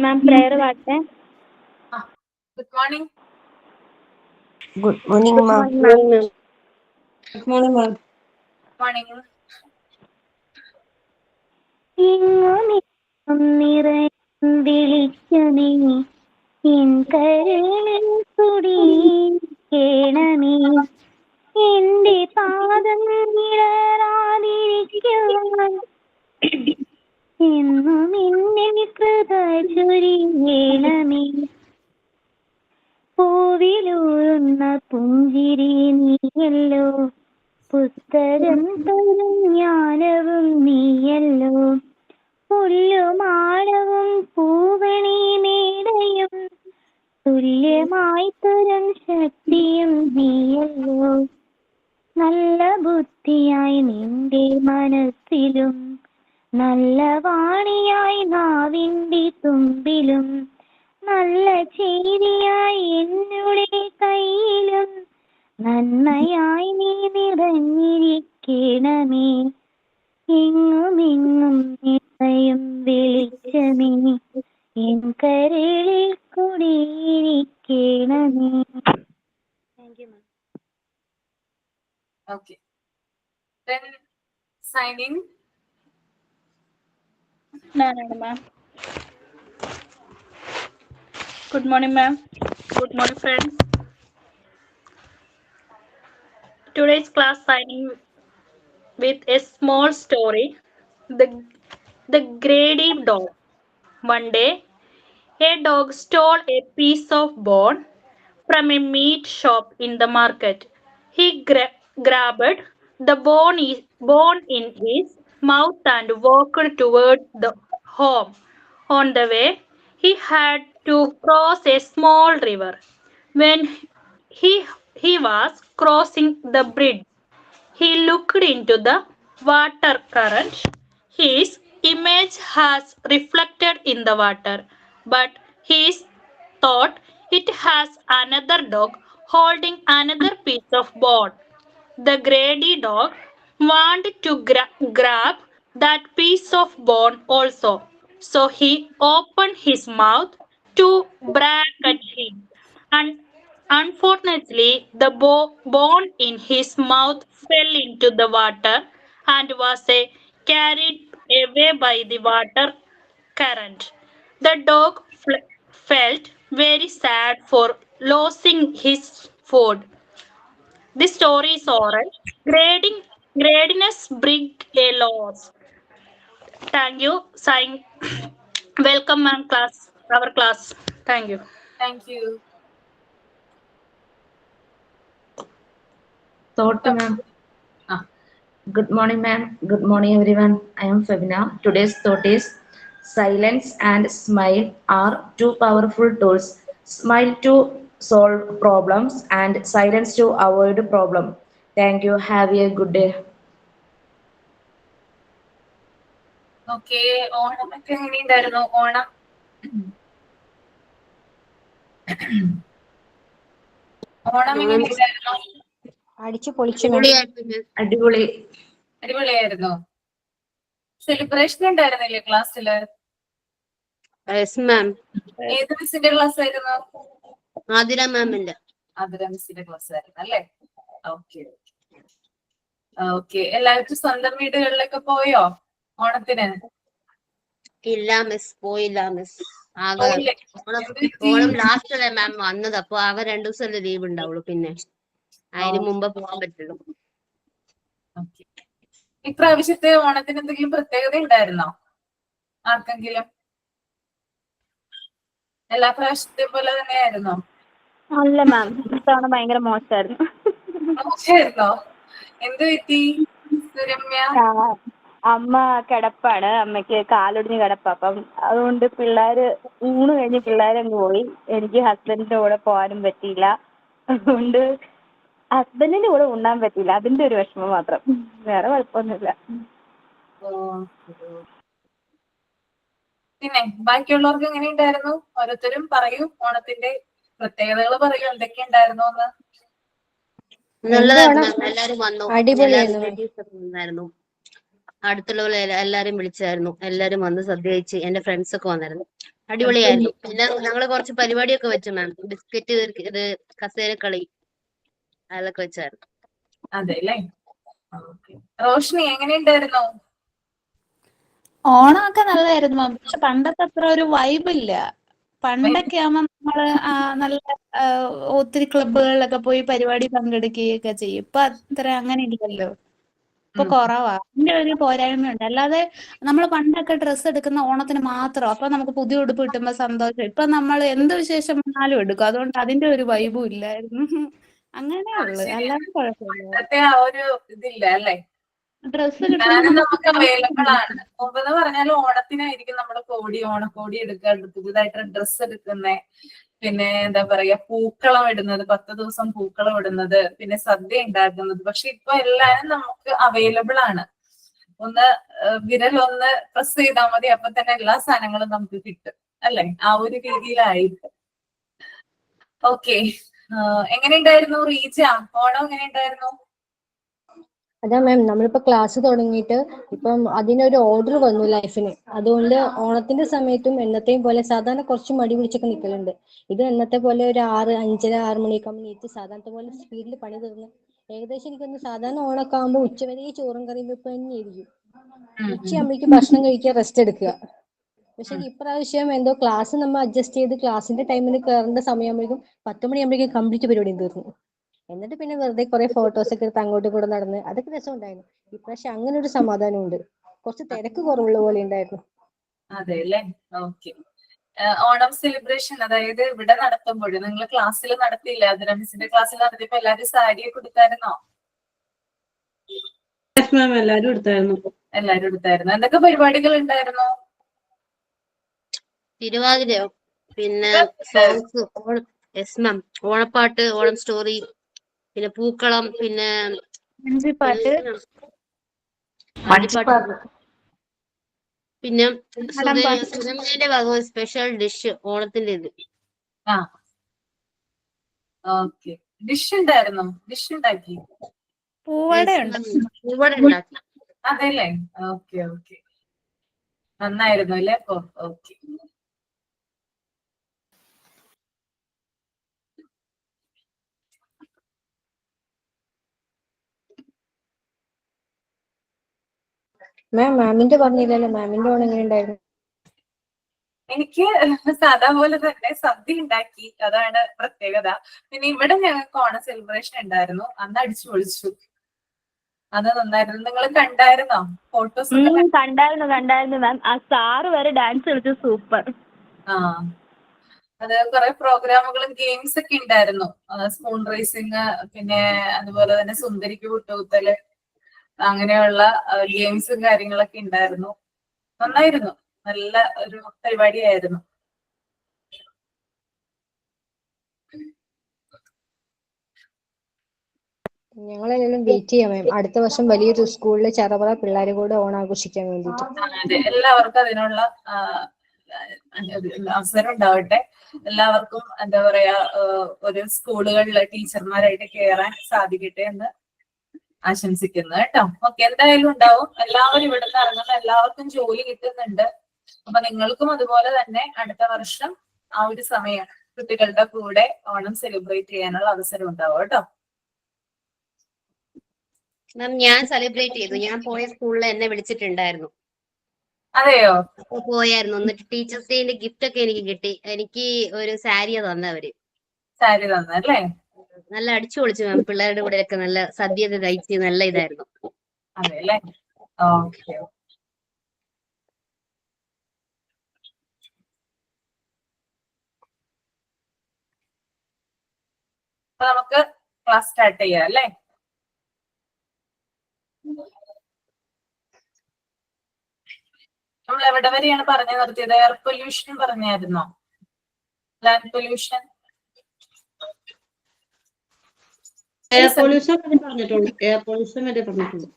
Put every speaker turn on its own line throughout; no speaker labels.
മാം prayer വാട്ടെ.
Good morning.
Good morning,
Good
ma'am.
morning, ma'am.
Good morning, ma'am.
Morning.
വിളിക്കണേ N കരളിൽ കുടിയേണമേ, എന്റെ പാദം ഇടറാതിരിക്കുവാൻ എന്നും എന്നിൽ കൃപ ചൊരിയണമേ. പൂവിലൂറുന്ന പുഞ്ചിരി നീയല്ലോ, പുസ്തകം തരും ജ്ഞാനവും നീയല്ലോ, പുല്ലുമാടവും പൂവണി മേടയും തുല്യമായി തരും ശക്തിയും നീയല്ലോ. നല്ല ബുദ്ധിയായി നിന്റെ മനസ്സിലും, നല്ല വാണിയായി നാവിന്റെ തുമ്പിലും, നല്ല ചേരിയായി എന്നുടെ കയ്യിലും, നന്മയായി നീ നിറഞ്ഞിരിക്കണമേ. എങ്ങുമെങ്ങും നിറയും വെളിച്ചമേ, എൻ കരളിൽ കുടിയിരിക്കണമേ. Thank you ma'am.
Okay. Then signing.
ഞാനാണ് മാം. Good morning, ma'am. Good morning, friends. Today's class signing with a small story. The greedy dog. One day, a dog stole a piece of bone from a meat shop in the market. He grabbed the bone in his mouth and walked towards the home. On the way, he had to cross a small river. When he was crossing the bridge, he looked into the water current. His image has reflected in the water, but he thought it has another dog holding another piece of bone. The greedy dog wanted to grab that piece of bone also, so he opened his mouth to brag at him. And unfortunately, the bone in his mouth fell into the water and was carried away by the water current. The dog felt very sad for losing his food. This story is oral. Greediness bring a loss. Thank you. Sign. Welcome, ma'am, class. Our class. Thank you.
Thank you.
Thought, ma'am.
Ah.
Good morning, ma'am. Good morning, everyone. I am Fabina. Today's thought is silence and smile are two powerful tools. Smile to solve problems and silence to avoid problem. Thank you. Have a good day.
Okay. ഓണമൊക്കെ എങ്ങനെയുണ്ടായിരുന്നു? ഓണം എങ്ങനെയുണ്ടായിരുന്നു?
അടിച്ചു പൊളിച്ചു.
അടിപൊളി.
അടിപൊളിയായിരുന്നു. Celebration ഉണ്ടായിരുന്നില്ലേ ക്ലാസ്സില്?
Yes ma'am.
ഏത് മിസ്സിന്റെ ക്ലാസ് ആയിരുന്നു?
ആതിര മാമിന്റെ.
ആതിര മിസ്സിന്റെ ക്ലാസ് ആയിരുന്നു അല്ലേ? Okay okay. എല്ലാവർക്കും സ്വന്തം വീടുകളിലൊക്കെ പോയോ ഓണത്തിന്?
ഇല്ല മിസ്, പോയില്ല മിസ്. ആകെ ഓണം ലാസ്റ്റല്ലേ മാം വന്നത്, അപ്പൊ ആകെ 2 ദിവസമല്ലേ ലീവ് ഉണ്ടാവുള്ളൂ. പിന്നെ അതിന് മുമ്പ് പോകാൻ പറ്റുള്ളൂ.
ഇപ്രാവശ്യത്തെ ഓണത്തിന് എന്തെങ്കിലും പ്രത്യേകത ഉണ്ടായിരുന്നോ ആർക്കെങ്കിലും? എല്ലാ പ്രാവശ്യത്തെ പോലെ തന്നെയായിരുന്നോ?
അല്ല മാം, ഇത്തവണ ഭയങ്കര മോശമായിരുന്നു.
മോശമായിരുന്നോ? എന്ത് പറ്റി സുരമ്യ?
അമ്മ കിടപ്പാണ്, അമ്മയ്ക്ക് കാലൊടിഞ്ഞ് കിടപ്പ. അപ്പം അതുകൊണ്ട് പിള്ളേര് ഊണ് കഴിഞ്ഞ് പിള്ളേരങ്ങ് പോയി. എനിക്ക് ഹസ്ബൻഡിന്റെ കൂടെ പോകാനും പറ്റിയില്ല. അതുകൊണ്ട് ഹസ്ബൻഡിന്റെ കൂടെ ഉണ്ണാൻ പറ്റിയില്ല. അതിന്റെ ഒരു വിഷമം മാത്രം, വേറെ കുഴപ്പമൊന്നുമില്ല.
പിന്നെ ബാക്കിയുള്ളവർക്ക് എങ്ങനെയുണ്ടായിരുന്നു? ഓരോരുത്തരും പറയൂ, ഓണത്തിന്റെ പ്രത്യേകതകൾ പറയൂ, എന്തൊക്കെ ഉണ്ടായിരുന്നു എന്ന്.
നല്ലതായിരുന്നു മാം. എല്ലാരും വന്നു, വന്നായിരുന്നു. അടുത്തുള്ള എല്ലാരും വിളിച്ചായിരുന്നു. എല്ലാരും വന്ന് സദ്യ കഴിച്ച്. എന്റെ ഫ്രണ്ട്സ് ഒക്കെ വന്നായിരുന്നു. അടിപൊളിയായിരുന്നു. പിന്നെ ഞങ്ങള് കുറച്ച് പരിപാടിയൊക്കെ വെച്ചു മാം. ബിസ്ക്കറ്റ് ഇത് കസേരക്കളി അതൊക്കെ വെച്ചായിരുന്നു.
അതെ അല്ലേ. റോഷ്നി എങ്ങനെയുണ്ടായിരുന്നു?
ഓണമൊക്കെ നല്ലതായിരുന്നു മാം. പക്ഷെ പണ്ടത്തെ അത്ര ഒരു വൈബ് ഇല്ല. പണ്ടൊക്കെ ആവുമ്പോ നമ്മള് നല്ല ഒത്തിരി ക്ലബ്ബുകളിലൊക്കെ പോയി പരിപാടി പങ്കെടുക്കുകയൊക്കെ ചെയ്യും. ഇപ്പൊ അത്ര അങ്ങനെ ഇല്ലല്ലോ. ഇപ്പൊ കുറവാ. അതിന്റെ ഒരു പോരായ്മയുണ്ട്. അല്ലാതെ നമ്മൾ പണ്ടൊക്കെ ഡ്രസ്സ് എടുക്കുന്ന ഓണത്തിന് മാത്രം. അപ്പൊ നമുക്ക് പുതിയ ഉടുപ്പ് കിട്ടുമ്പോ സന്തോഷം. ഇപ്പൊ നമ്മൾ എന്ത് വിശേഷം വന്നാലും എടുക്കും. അതുകൊണ്ട് അതിന്റെ ഒരു വൈബും ഇല്ലായിരുന്നു. അങ്ങനെ ഉള്ളു. അല്ലാതെ കുഴപ്പമില്ല.
പണ്ടത്തെ ആ ഒരു ഇതില്ല അല്ലേ.
ഡ്രസ്സ് കിട്ടുമ്പോ
ഞാനും
നമുക്ക്
നമുക്ക് അവൈലബിൾ ആണ്. മുമ്പെന്ന് പറഞ്ഞാൽ ഓണത്തിനായിരിക്കും നമ്മൾ ഓണക്കോടി എടുക്കുക, പുതിയതായിട്ട് ഡ്രസ്സ് എടുക്കുന്നേ, പിന്നെ എന്താ പറയാ പൂക്കളം ഇടുന്നത്, 10 ദിവസം പൂക്കളം ഇടുന്നത്, പിന്നെ സദ്യ ഉണ്ടാക്കുന്നത്. പക്ഷെ ഇപ്പൊ എല്ലാരും നമുക്ക് അവൈലബിൾ ആണ്. ഒന്ന് വിരലൊന്ന് പ്രസ് ചെയ്താൽ മതി, അപ്പൊ തന്നെ എല്ലാ സാധനങ്ങളും നമുക്ക് കിട്ടും അല്ലെ. ആ ഒരു രീതിയിലായിട്ട്. ഓക്കെ, എങ്ങനെയുണ്ടായിരുന്നു റീജ? ഓണം എങ്ങനെയുണ്ടായിരുന്നു?
അതാ മാം, നമ്മളിപ്പോ ക്ലാസ് തുടങ്ങിയിട്ട് ഇപ്പം അതിനൊരു ഓർഡർ വന്നു ലൈഫിന്. അതുകൊണ്ട് ഓണത്തിന്റെ സമയത്തും എന്നത്തെയും പോലെ സാധാരണ കുറച്ച് മടി പിടിച്ചൊക്കെ നിൽക്കലുണ്ട്. ഇത് എന്നത്തെ പോലെ ഒരു 5:30-6 മണിയൊക്കെ ആകുമ്പോൾ നീറ്റ് സാധാരണത്തെ പോലെ സ്പീഡിൽ പണി തീർന്ന് ഏകദേശം എനിക്കൊന്ന് സാധാരണ ഓണൊക്കെ ആകുമ്പോൾ ഉച്ചവരെ ചോറും കറിയും വെപ്പ് തന്നെയായിരിക്കും. ഉച്ചയാകുമ്പോഴേക്കും ഭക്ഷണം കഴിക്കുക, റെസ്റ്റ് എടുക്കുക. പക്ഷെ ഇപ്രാവശ്യം എന്തോ ക്ലാസ് നമ്മൾ അഡ്ജസ്റ്റ് ചെയ്ത് ക്ലാസ്സിന്റെ ടൈമിന് കയറേണ്ട സമയമാകുമ്പോഴേക്കും 10 മണിയാകുമ്പോഴേക്കും കംപ്ലീറ്റ് പരിപാടിയും തീർന്നു. എന്നിട്ട് പിന്നെ വെറുതെ കുറെ ഫോട്ടോസ് ഒക്കെ എടുത്ത് അങ്ങോട്ടും കൂടെ നടന്ന് അതൊക്കെ രസമുണ്ടായിരുന്നു. ഇപ്രാവശ്യം അങ്ങനെ ഒരു സമാധാനം ഉണ്ട്. കുറച്ച് തിരക്ക് കുറവുള്ള പോലെ ഉണ്ടായിരുന്നു.
അതെ അല്ലേ. ഓക്കെ. ഓണം സെലിബ്രേഷൻ അതായത് ഇവിടെ നടത്തുമ്പോൾ നിങ്ങൾ ക്ലാസ്സിൽ നടത്തിയില്ല, അതിന മിസ്സിന്റെ ക്ലാസ്സിൽ നടത്തിയപ്പോ എല്ലാരും സാരിയൊക്കെ കൊടുത്തായിരുന്നോ?
എല്ലാരും എടുത്തായിരുന്നു.
എല്ലാരും എടുത്തായിരുന്നു. എന്തൊക്കെ പരിപാടികൾ ഉണ്ടായിരുന്നു?
തിരുവാതിരയോ, പിന്നെ സോങ്സ്, യെസ് മാം, ഓണപ്പാട്ട്, ഓണം സ്റ്റോറി, പിന്നെ പൂക്കളം, പിന്നെ
വഞ്ചിപ്പാട്ട്,
വഞ്ചിപ്പാട്ട്, പിന്നെ
നാടൻ പാട്ട്.
സുനന്ദയുടെ വക സ്പെഷ്യൽ ഡിഷ് ഓണത്തിന്റെ ഇത്.
ആ ഓക്കെ. ഡിഷ് ഉണ്ടായിരുന്നു, ഡിഷ് ഉണ്ടാക്കി.
പൂവട ഉണ്ട്.
പൂവട ഉണ്ടാക്കി.
അതെല്ലേ. ഓക്കെ ഓക്കെ, നന്നായിരുന്നു അല്ലേ അപ്പൊ? ഓക്കെ.
മാമിന്റെ പറഞ്ഞില്ലല്ലോ, മാമിന്റെ ഓണം എങ്ങനെ ഉണ്ടായിരുന്നു?
എനിക്ക് സാധാ പോലെ തന്നെ സദ്യ ഉണ്ടാക്കി, അതാണ് പ്രത്യേകത. പിന്നെ ഇവിടെ ഞങ്ങൾക്ക് ഓണം സെലിബ്രേഷൻ ഉണ്ടായിരുന്നു, അന്ന് അടിച്ചു പൊളിച്ചു. അത് നന്നായിരുന്നു. നിങ്ങൾ കണ്ടായിരുന്നോ ഫോട്ടോസ്?
കണ്ടായിരുന്നു മാം. ആ സാറ് വരെ ഡാൻസ് കളിച്ചു. സൂപ്പർ.
ആ, അത് കുറെ പ്രോഗ്രാമുകളും ഗെയിംസ് ഒക്കെ ഉണ്ടായിരുന്നു. സ്പൂൺ റേസിങ്, പിന്നെ അതുപോലെ തന്നെ സുന്ദരിക്ക് കൂട്ടുകുത്തല്, അങ്ങനെയുള്ള ഗെയിംസും കാര്യങ്ങളൊക്കെ ഉണ്ടായിരുന്നു. നന്നായിരുന്നു, നല്ല ഒരു പരിപാടിയായിരുന്നു.
ഞങ്ങളെല്ലാം വെയിറ്റ് ചെയ്യാം മാം. അടുത്ത വർഷം വലിയൊരു സ്കൂളിലെ ചറവറ പിള്ളേരെ കൂടെ ഓണം ആഘോഷിക്കാൻ വേണ്ടിയിട്ട്.
അതെ, എല്ലാവർക്കും അതിനുള്ള അവസരം ഉണ്ടാവട്ടെ. എല്ലാവർക്കും എന്താ പറയാ ഒരു സ്കൂളുകളിലെ ടീച്ചർമാരായിട്ട് കയറാൻ സാധിക്കട്ടെ എന്ന് ആശംസിക്കുന്നു കേട്ടോ. ഓക്കെ, എന്തായാലും ഉണ്ടാവും. എല്ലാവരും ഇവിടുന്ന് ഇറങ്ങുന്ന എല്ലാവർക്കും ജോലി കിട്ടുന്നുണ്ട്. അപ്പൊ നിങ്ങൾക്കും അതുപോലെ തന്നെ അടുത്ത വർഷം ആ ഒരു സമയം കുട്ടികളുടെ കൂടെ ഓണം സെലിബ്രേറ്റ് ചെയ്യാനുള്ള അവസരം ഉണ്ടാവും കേട്ടോ.
മാം, ഞാൻ സെലിബ്രേറ്റ് ചെയ്തു. ഞാൻ പോയ സ്കൂളിൽ എന്നെ വിളിച്ചിട്ടുണ്ടായിരുന്നു.
അതെയോ?
അപ്പൊ പോയായിരുന്നു. എന്നിട്ട് ടീച്ചേഴ്സ് ഡേന്റെ ഗിഫ്റ്റ് ഒക്കെ എനിക്ക് കിട്ടി. എനിക്ക് ഒരു സാരിയാ തന്നവര്.
സാരി തന്നല്ലേ?
നല്ല അടിച്ചു പൊളിച്ചു മാം. പിള്ളേരുടെ കൂടെ ഒക്കെ നല്ല സദ്യയൊക്കെ കഴിച്ച് നല്ല ഇതായിരുന്നു.
അതെ അല്ലേ. ഓക്കെ. അപ്പൊ നമുക്ക് ക്ലാസ് സ്റ്റാർട്ട് ചെയ്യാം അല്ലേ? നമ്മൾ എവിടെ വരെയാണ് പറഞ്ഞു നിർത്തിയത്? എയർ പൊല്യൂഷൻ പറഞ്ഞായിരുന്നോ? ലാൻഡ് പൊല്യൂഷൻ,
എയർ പൊല്യൂഷൻ വരെ പറഞ്ഞിട്ടുണ്ട്. എയർ പൊല്യൂഷൻ വരെ പറഞ്ഞിട്ടുണ്ട്.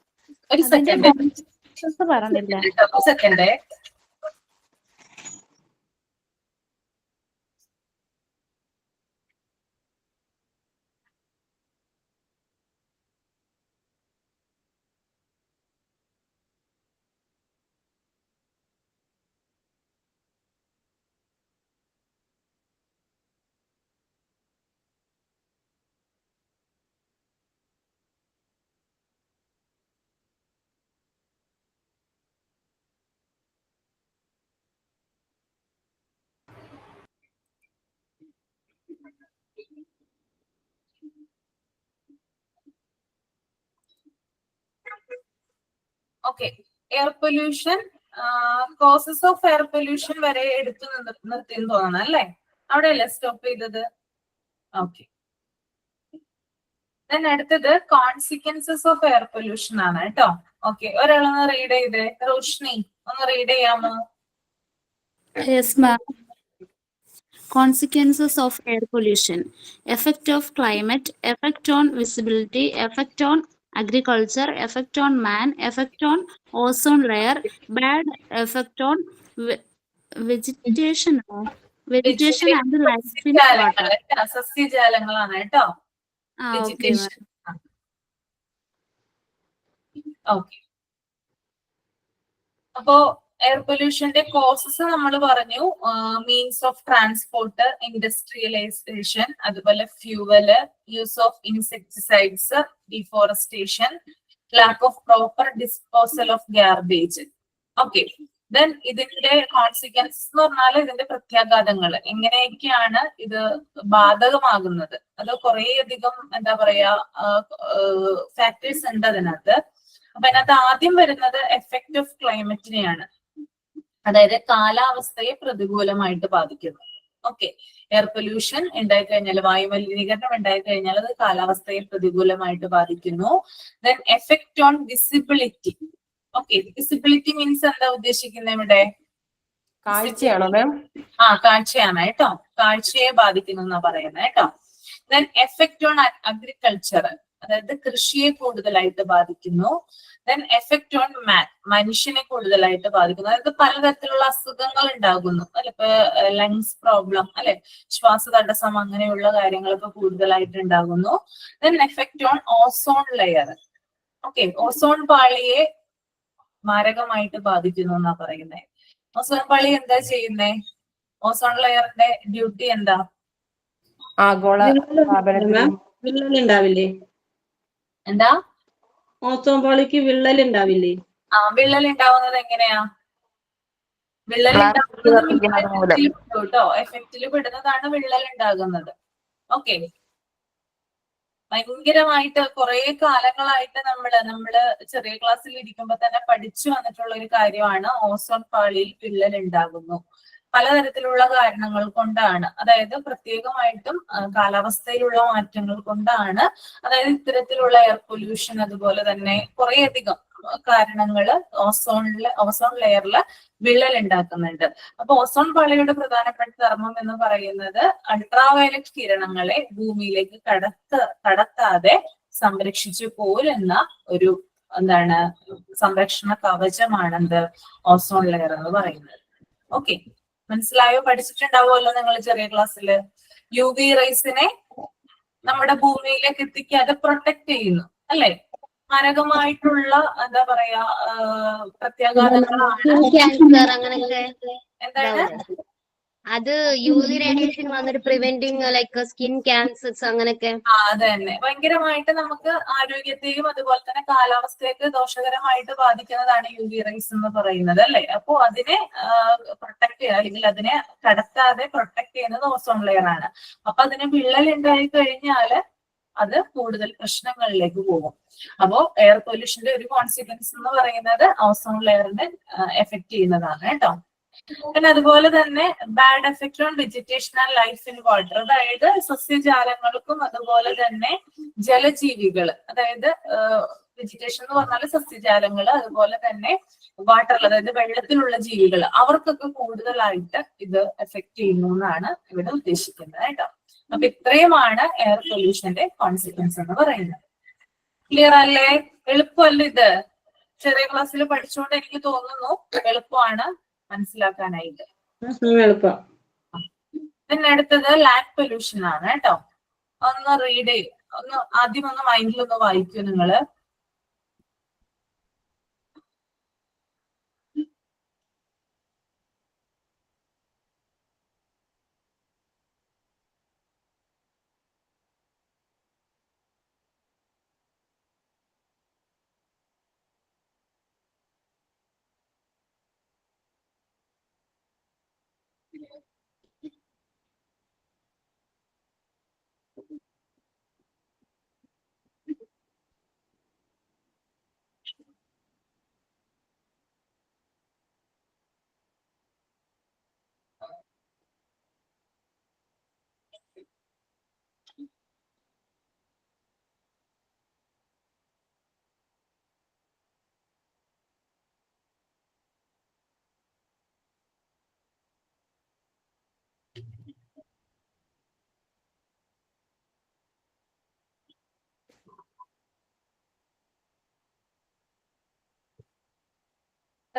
ഒരു സെക്കൻഡ്
പറഞ്ഞില്ല.
Second. Okay, air pollution, causes of air pollution വരെ എടുത്തു നിർത്തിയെന്ന് തോന്നണം അല്ലേ? അവിടെയല്ലേ സ്റ്റോപ്പ് ചെയ്തത്? ഓക്കെ. അടുത്തത് കോൺസിക്വൻസസ് ഓഫ് എയർ പൊല്യൂഷൻ ആണ് കേട്ടോ. ഓക്കെ, ഒരാളൊന്ന് റീഡ് ചെയ്തേ. റോഷ്നി ഒന്ന് റീഡ് ചെയ്യാമോ?
Yes, ma'am. Consequences of air pollution: effect of climate, effect on visibility, effect on agriculture, effect on man, effect on ozone layer, bad effect on vegetation, vegetation and life in water.
സസ്യജാലങ്ങളാണ് കേട്ടോ.
Okay,
vegetation. Okay, അപ്പോ air പൊല്യൂഷന്റെ causes നമ്മൾ പറഞ്ഞു. Means of transport, industrialisation, അതുപോലെ fuel, use of insecticides, deforestation, lack of proper disposal of garbage. Okay, then ഇതിന്റെ consequences എന്ന് പറഞ്ഞാൽ ഇതിന്റെ പ്രത്യാഘാതങ്ങൾ എങ്ങനെയൊക്കെയാണ് ഇത് ബാധകമാകുന്നത്. അത് കുറേയധികം എന്താ പറയാ ഫാക്ടേഴ്സ് ഉണ്ട് അതിനകത്ത്. അപ്പൊ അതിനകത്ത് ആദ്യം വരുന്നത് എഫക്റ്റ് ഓഫ് ക്ലൈമറ്റിനെയാണ്, അതായത് കാലാവസ്ഥയെ പ്രതികൂലമായിട്ട് ബാധിക്കുന്നു. ഓക്കെ, എയർ പൊല്യൂഷൻ ഉണ്ടായിക്കഴിഞ്ഞാൽ, വായുമലിനീകരണം ഉണ്ടായിക്കഴിഞ്ഞാൽ അത് കാലാവസ്ഥയെ പ്രതികൂലമായിട്ട് ബാധിക്കുന്നു. Then effect on visibility. Okay, visibility means എന്താ ഉദ്ദേശിക്കുന്നത് ഇവിടെ?
കാഴ്ചയാണോ മാം?
കാഴ്ചയാണ് കേട്ടോ. കാഴ്ചയെ ബാധിക്കുന്നു എന്നാ പറയുന്നത് കേട്ടോ. ദെൻ എഫക്റ്റ് ഓൺ അഗ്രികൾച്ചർ, അതായത് കൃഷിയെ കൂടുതലായിട്ട് ബാധിക്കുന്നു. ദെൻ എഫക്റ്റ് ഓൺ മാൻ, മനുഷ്യനെ കൂടുതലായിട്ട് ബാധിക്കുന്നു. അതായത് പലതരത്തിലുള്ള അസുഖങ്ങൾ ഉണ്ടാകുന്നു അല്ലെ. ഇപ്പൊ ലങ്സ് പ്രോബ്ലം അല്ലെ, ശ്വാസതടസ്സം, അങ്ങനെയുള്ള കാര്യങ്ങളൊക്കെ കൂടുതലായിട്ട് ഉണ്ടാകുന്നു. Then effect on ozone layer. Okay, ozone പാളിയെ മാരകമായിട്ട് ബാധിക്കുന്നു എന്നാ പറയുന്നത്. ഓസോൺ പാളി എന്താ ചെയ്യുന്നേ? ഓസോൺ ലെയറിന്റെ ഡ്യൂട്ടി എന്താ?
ആഗോള
വിള്ളലുണ്ടാവില്ലേ?
എന്താ?
ഓസോൺ പാളിക്ക് വിള്ളലുണ്ടാവില്ലേ?
വിള്ളൽ ഉണ്ടാവുന്നത് എങ്ങനെയാ? വിള്ളൽ ഉണ്ടാകുന്നത് കേട്ടോ, എഫക്റ്റിൽ പെടുന്നതാണ് വിള്ളൽ ഉണ്ടാകുന്നത്. ഓക്കെ, ഭയങ്കരമായിട്ട് കുറെ കാലങ്ങളായിട്ട് നമ്മള് ചെറിയ ക്ലാസ്സിൽ ഇരിക്കുമ്പോ തന്നെ പഠിച്ചു വന്നിട്ടുള്ള ഒരു കാര്യമാണ് ഓസോൺ പാളിയിൽ വിള്ളൽ ഉണ്ടാകുന്നു. പലതരത്തിലുള്ള കാരണങ്ങൾ കൊണ്ടാണ്, അതായത് പ്രത്യേകമായിട്ടും കാലാവസ്ഥയിലുള്ള മാറ്റങ്ങൾ കൊണ്ടാണ്. അതായത് ഇത്തരത്തിലുള്ള എയർ പൊല്യൂഷൻ, അതുപോലെ തന്നെ കുറേയധികം കാരണങ്ങള് ഓസോൺ ലെയറിൽ വിള്ളൽ ഉണ്ടാക്കുന്നുണ്ട്. അപ്പൊ ഓസോൺ പാളിയുടെ പ്രധാനപ്പെട്ട ധർമ്മം എന്ന് പറയുന്നത് അൾട്രാവയലറ്റ് കിരണങ്ങളെ ഭൂമിയിലേക്ക് കടത്താതെ സംരക്ഷിച്ചു പോരുന്ന ഒരു എന്താണ് സംരക്ഷണ കവചമാണെന്ത് ഓസോൺ ലെയർ എന്ന് പറയുന്നത്. ഓക്കെ, മനസ്സിലായോ? പഠിച്ചിട്ടുണ്ടാവുമല്ലോ നിങ്ങൾ ചെറിയ ക്ലാസ്സിൽ. യു വി റൈസിനെ നമ്മുടെ ഭൂമിയിലേക്ക് എത്തിക്കാതെ പ്രൊട്ടക്ട് ചെയ്യുന്നു അല്ലെ. മാരകമായിട്ടുള്ള എന്താ പറയാ പ്രത്യാഘാതങ്ങളാണ്.
ക്യാൻസർ അങ്ങനെയൊക്കെ
എന്താണ്?
അത് യു വി റേഡിയേഷൻ വന്നിട്ട് പ്രിവെന്റിങ് ലൈക്ക് സ്കിൻ ക്യാൻസേഴ്സ് അങ്ങനെയൊക്കെ.
അത് തന്നെ ഭയങ്കരമായിട്ട് നമുക്ക് ആരോഗ്യത്തെയും അതുപോലെ തന്നെ കാലാവസ്ഥയൊക്കെ ദോഷകരമായിട്ട് ബാധിക്കുന്നതാണ് യു വി റൈസ് എന്ന് പറയുന്നത് അല്ലെ. അപ്പോ അതിനെ പ്രൊട്ടക്ട് ചെയ്യുക, അല്ലെങ്കിൽ അതിനെ കടത്താതെ പ്രൊട്ടക്ട് ചെയ്യുന്നത് ഓസോൺ ലെയർ ആണ്. അപ്പൊ അതിന് വിള്ളൽ ഉണ്ടായി കഴിഞ്ഞാല് അത് കൂടുതൽ പ്രശ്നങ്ങളിലേക്ക് പോകും. അപ്പോ എയർ പൊല്യൂഷന്റെ ഒരു കോൺസിക്വൻസ് എന്ന് പറയുന്നത് ഓസോൺ ലെയറിനെ എഫക്ട് ചെയ്യുന്നതാണ് കേട്ടോ. പിന്നെ അതുപോലെ തന്നെ bad effect on vegetation and life in water, അതായത് സസ്യജാലങ്ങൾക്കും അതുപോലെ തന്നെ ജലജീവികൾ, അതായത് വെജിറ്റേഷൻ എന്ന് പറഞ്ഞാൽ സസ്യജാലങ്ങൾ, അതുപോലെ തന്നെ വാട്ടറിൽ അതായത് വെള്ളത്തിലുള്ള ജീവികൾ, അവർക്കൊക്കെ കൂടുതലായിട്ട് ഇത് എഫക്ട് ചെയ്യുന്നു എന്നാണ് ഇവിടെ ഉദ്ദേശിക്കുന്നത് കേട്ടോ. അപ്പൊ ഇത്രയുമാണ് എയർ പൊല്യൂഷന്റെ കോൺസിക്വൻസ് എന്ന് പറയുന്നത്. ക്ലിയർ അല്ലേ? എളുപ്പമല്ല ഇത്? ചെറിയ ക്ലാസ്സിൽ പഠിച്ചുകൊണ്ട് എനിക്ക് തോന്നുന്നു എളുപ്പമാണ് മനസ്സിലാക്കാനായിട്ട്. പിന്നെ അടുത്തത് ലാൻഡ് പൊല്യൂഷൻ ആണ് കേട്ടോ. ഒന്ന് റീഡ് ചെയ്യും, ആദ്യം ഒന്ന് മൈൻഡിലൊന്ന് വായിക്കൂ നിങ്ങള്.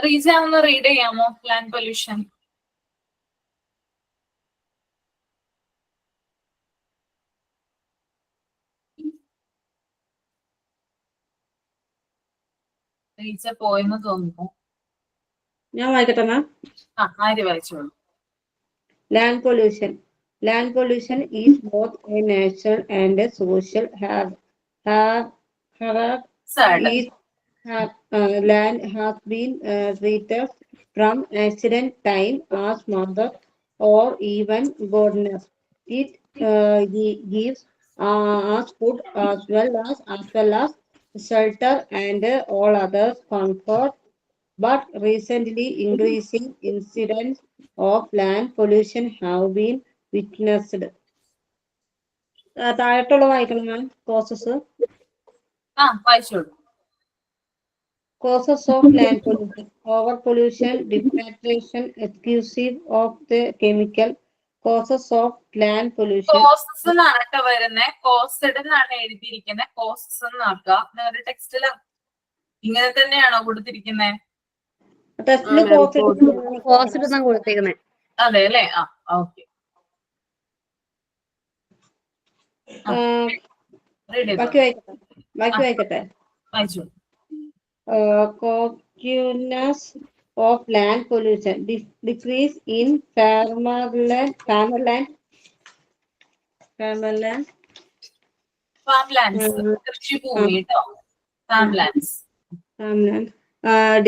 റീജ ഒന്ന് റീഡ് ചെയ്യാമോ ലാൻഡ് പൊല്യൂഷൻ? റീജ പോയെന്ന് തോന്നുന്നു.
ഞാൻ വായിക്കട്ടെ മാം.
ആര് വായിച്ചോളൂ.
Land pollution. Land pollution is both a natural and a social hazard. Land has been treated from ancient time as mother or even goddess. It gives us food as well as shelter and all other comfort. But recently, increasing incidents of land pollution have been witnessed. താഴോട്ടുള്ള വായിക്കണം മാം. Causes
വായിച്ചോളൂ.
Causes of land pollution: over pollution, depredation, excessive of the chemical. Causes of land pollution.
Causes എന്നാണ് വരുന്നത്. കോസഡ് എന്നാണ് എഴുതിയിരിക്കുന്നത്. Causes എന്നാക്കുക. നിങ്ങളുടെ ടെക്സ്റ്റില് ഇങ്ങനെ തന്നെയാണോ കൊടുത്തിരിക്കുന്നത്?
ടെസ്റ്റില്
കൊടുത്തേക്കുന്നത്.
അതെ അല്ലേ? ഓക്കെ.
ബാക്കി വായിക്കട്ടെ.
വായിച്ചോളൂ.
Causes of land pollution: decrease in farmland,
കൃഷിഭൂമി കേട്ടോ. farmlands.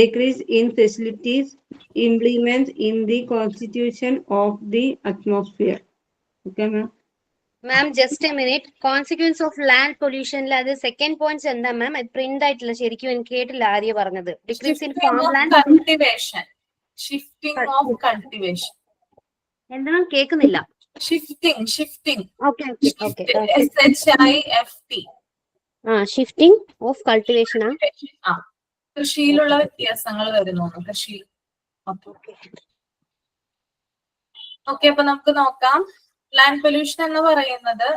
Decrease in facilities implements in the constitution of the atmosphere. Okay, ma'am.
Ma'am, just a minute. Consequence of land pollution. The second point എന്താ മാം? Print ആയിട്ടില്ല, ശരിക്കും എനിക്ക് കേട്ടില്ല ആര്യ പറഞ്ഞത്. Decrease in farmland
cultivation. Shifting of cultivation.
എന്താണ് കേൾക്കുന്നില്ല?
Shifting.
Okay.
SHIFT.
Shifting of cultivation.
കൃഷിയിലുള്ള വ്യത്യാസങ്ങൾ വരുന്നു. കൃഷി. ഓക്കെ, അപ്പൊ നമുക്ക് നോക്കാം. ലാൻഡ് പൊല്യൂഷൻ എന്ന് പറയുന്നത്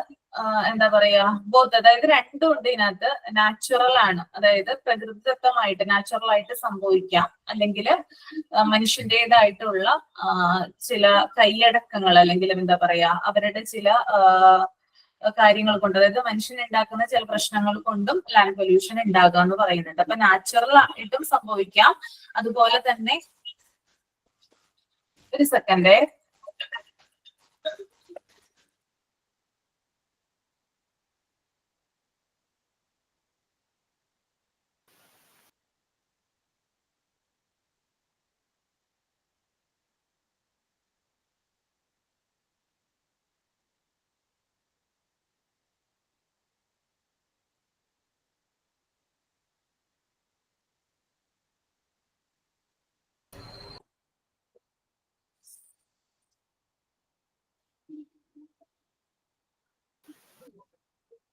എന്താ പറയാ, ബോത്ത്, അതായത് രണ്ടും ഉണ്ട് ഇതിനകത്ത്. നാച്ചുറൽ ആണ്, അതായത് പ്രകൃതിദത്തമായിട്ട് നാച്ചുറൽ ആയിട്ട് സംഭവിക്കാം, അല്ലെങ്കിൽ മനുഷ്യന്റേതായിട്ടുള്ള ചില കൈയടക്കങ്ങൾ, അല്ലെങ്കിൽ എന്താ പറയാ അവരുടെ ചില കാര്യങ്ങൾ കൊണ്ട്, അതായത് മനുഷ്യൻ ഉണ്ടാക്കുന്ന ചില പ്രശ്നങ്ങൾ കൊണ്ടും ലാൻഡ് പൊല്യൂഷൻ ഉണ്ടാകുക എന്ന് പറയുന്നുണ്ട്. അപ്പൊ നാച്ചുറൽ ആയിട്ടും സംഭവിക്കാം, അതുപോലെ തന്നെ ഒരു സെക്കൻഡ്.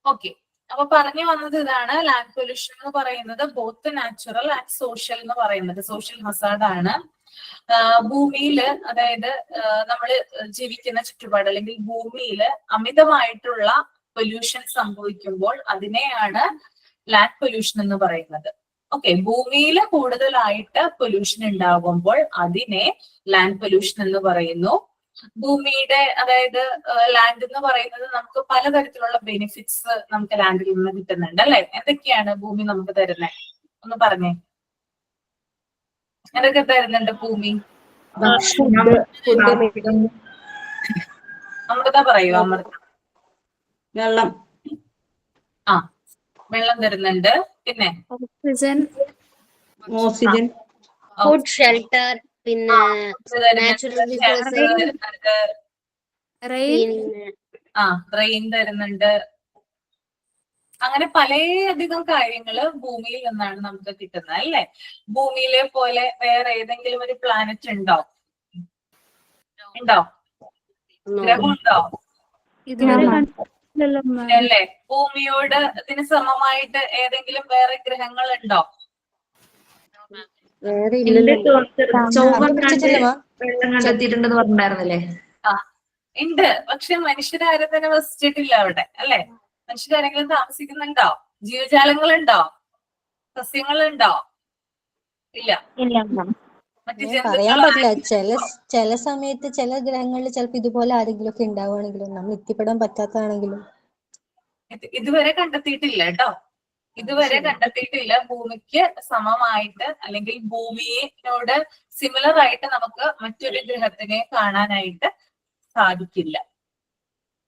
ഓക്കെ, അപ്പൊ പറഞ്ഞു വന്നത് ഇതാണ്. ലാൻഡ് പൊല്യൂഷൻ എന്ന് പറയുന്നത് ബോത്ത് നാച്ചുറൽ ആൻഡ് സോഷ്യൽ എന്ന് പറയുന്നത് സോഷ്യൽ ഹസാർഡ് ആണ്. ഭൂമിയില്, അതായത് നമ്മൾ ജീവിക്കുന്ന ചുറ്റുപാട് അല്ലെങ്കിൽ ഭൂമിയിൽ അമിതമായിട്ടുള്ള പൊല്യൂഷൻ സംഭവിക്കുമ്പോൾ അതിനെയാണ് ലാൻഡ് പൊല്യൂഷൻ എന്ന് പറയുന്നത്. ഓക്കെ, ഭൂമിയിൽ കൂടുതലായിട്ട് പൊല്യൂഷൻ ഉണ്ടാകുമ്പോൾ അതിനെ ലാൻഡ് പൊല്യൂഷൻ എന്ന് പറയുന്നു. ഭൂമിയുടെ, അതായത് ലാൻഡ് എന്ന് പറയുന്നത് നമുക്ക് പലതരത്തിലുള്ള ബെനിഫിറ്റ്സ് നമുക്ക് ലാൻഡിൽ നിന്ന് കിട്ടുന്നുണ്ട് അല്ലെ? എന്തൊക്കെയാണ് ഭൂമി നമുക്ക് തരുന്നത്? ഒന്ന് പറഞ്ഞേ, എന്തൊക്കെ തരുന്നുണ്ട് ഭൂമി? അമൃത പറയൂ. അമൃത.
വെള്ളം.
വെള്ളം തരുന്നുണ്ട്. പിന്നെ
ഓക്സിജൻ,
ഫുഡ്, ഷെൽട്ടർ, പിന്നെ നാച്ചുറൽ റിസോഴ്സ്,
റെയിൻ തരുന്നുണ്ട്. അങ്ങനെ പലയധികം കാര്യങ്ങള് ഭൂമിയിൽ നിന്നാണ് നമുക്ക് കിട്ടുന്നത് അല്ലെ? ഭൂമിയിലെ പോലെ വേറെ ഏതെങ്കിലും ഒരു പ്ലാനറ്റ് ഉണ്ടോ? ഗ്രഹമുണ്ടോ? അല്ലേ? ഭൂമിയോട് ഇതിന് സമമായിട്ട് ഏതെങ്കിലും വേറെ ഗ്രഹങ്ങൾ ഉണ്ടോ?
ചൊവ്വ വെള്ളം കണ്ടെത്തിയിട്ടുണ്ടെന്ന് പറഞ്ഞിട്ടുണ്ടായിരുന്നില്ലേ?
ഉണ്ട്, പക്ഷെ മനുഷ്യരാരും തന്നെ വസിച്ചിട്ടില്ല അവിടെ, അല്ലെ? മനുഷ്യരാരെങ്കിലും താമസിക്കുന്നുണ്ടോ? ജീവജാലങ്ങളുണ്ടോ? സസ്യങ്ങളുണ്ടോ? ഇല്ല.
ഇല്ല മാം.
മറ്റു
പറയാൻ
ജന്തുക്കളോ?
പറ്റില്ല. ചില സമയത്ത് ചില ഗ്രഹങ്ങളിൽ ചിലപ്പോ ഇതുപോലെ ആരെങ്കിലും ഒക്കെ ഉണ്ടാവുകയാണെങ്കിലും നമ്മൾ എത്തിപ്പെടാൻ പറ്റാത്തതാണെങ്കിലും
ഇതുവരെ കണ്ടെത്തിയിട്ടില്ല കേട്ടോ. ഇതുവരെ കണ്ടെത്തിയിട്ടില്ല. ഭൂമിക്ക് സമമായിട്ട് അല്ലെങ്കിൽ ഭൂമിയോട് സിമിലർ ആയിട്ട് നമുക്ക് മറ്റൊരു ഗ്രഹത്തിനെ കാണാനായിട്ട് സാധിക്കില്ല.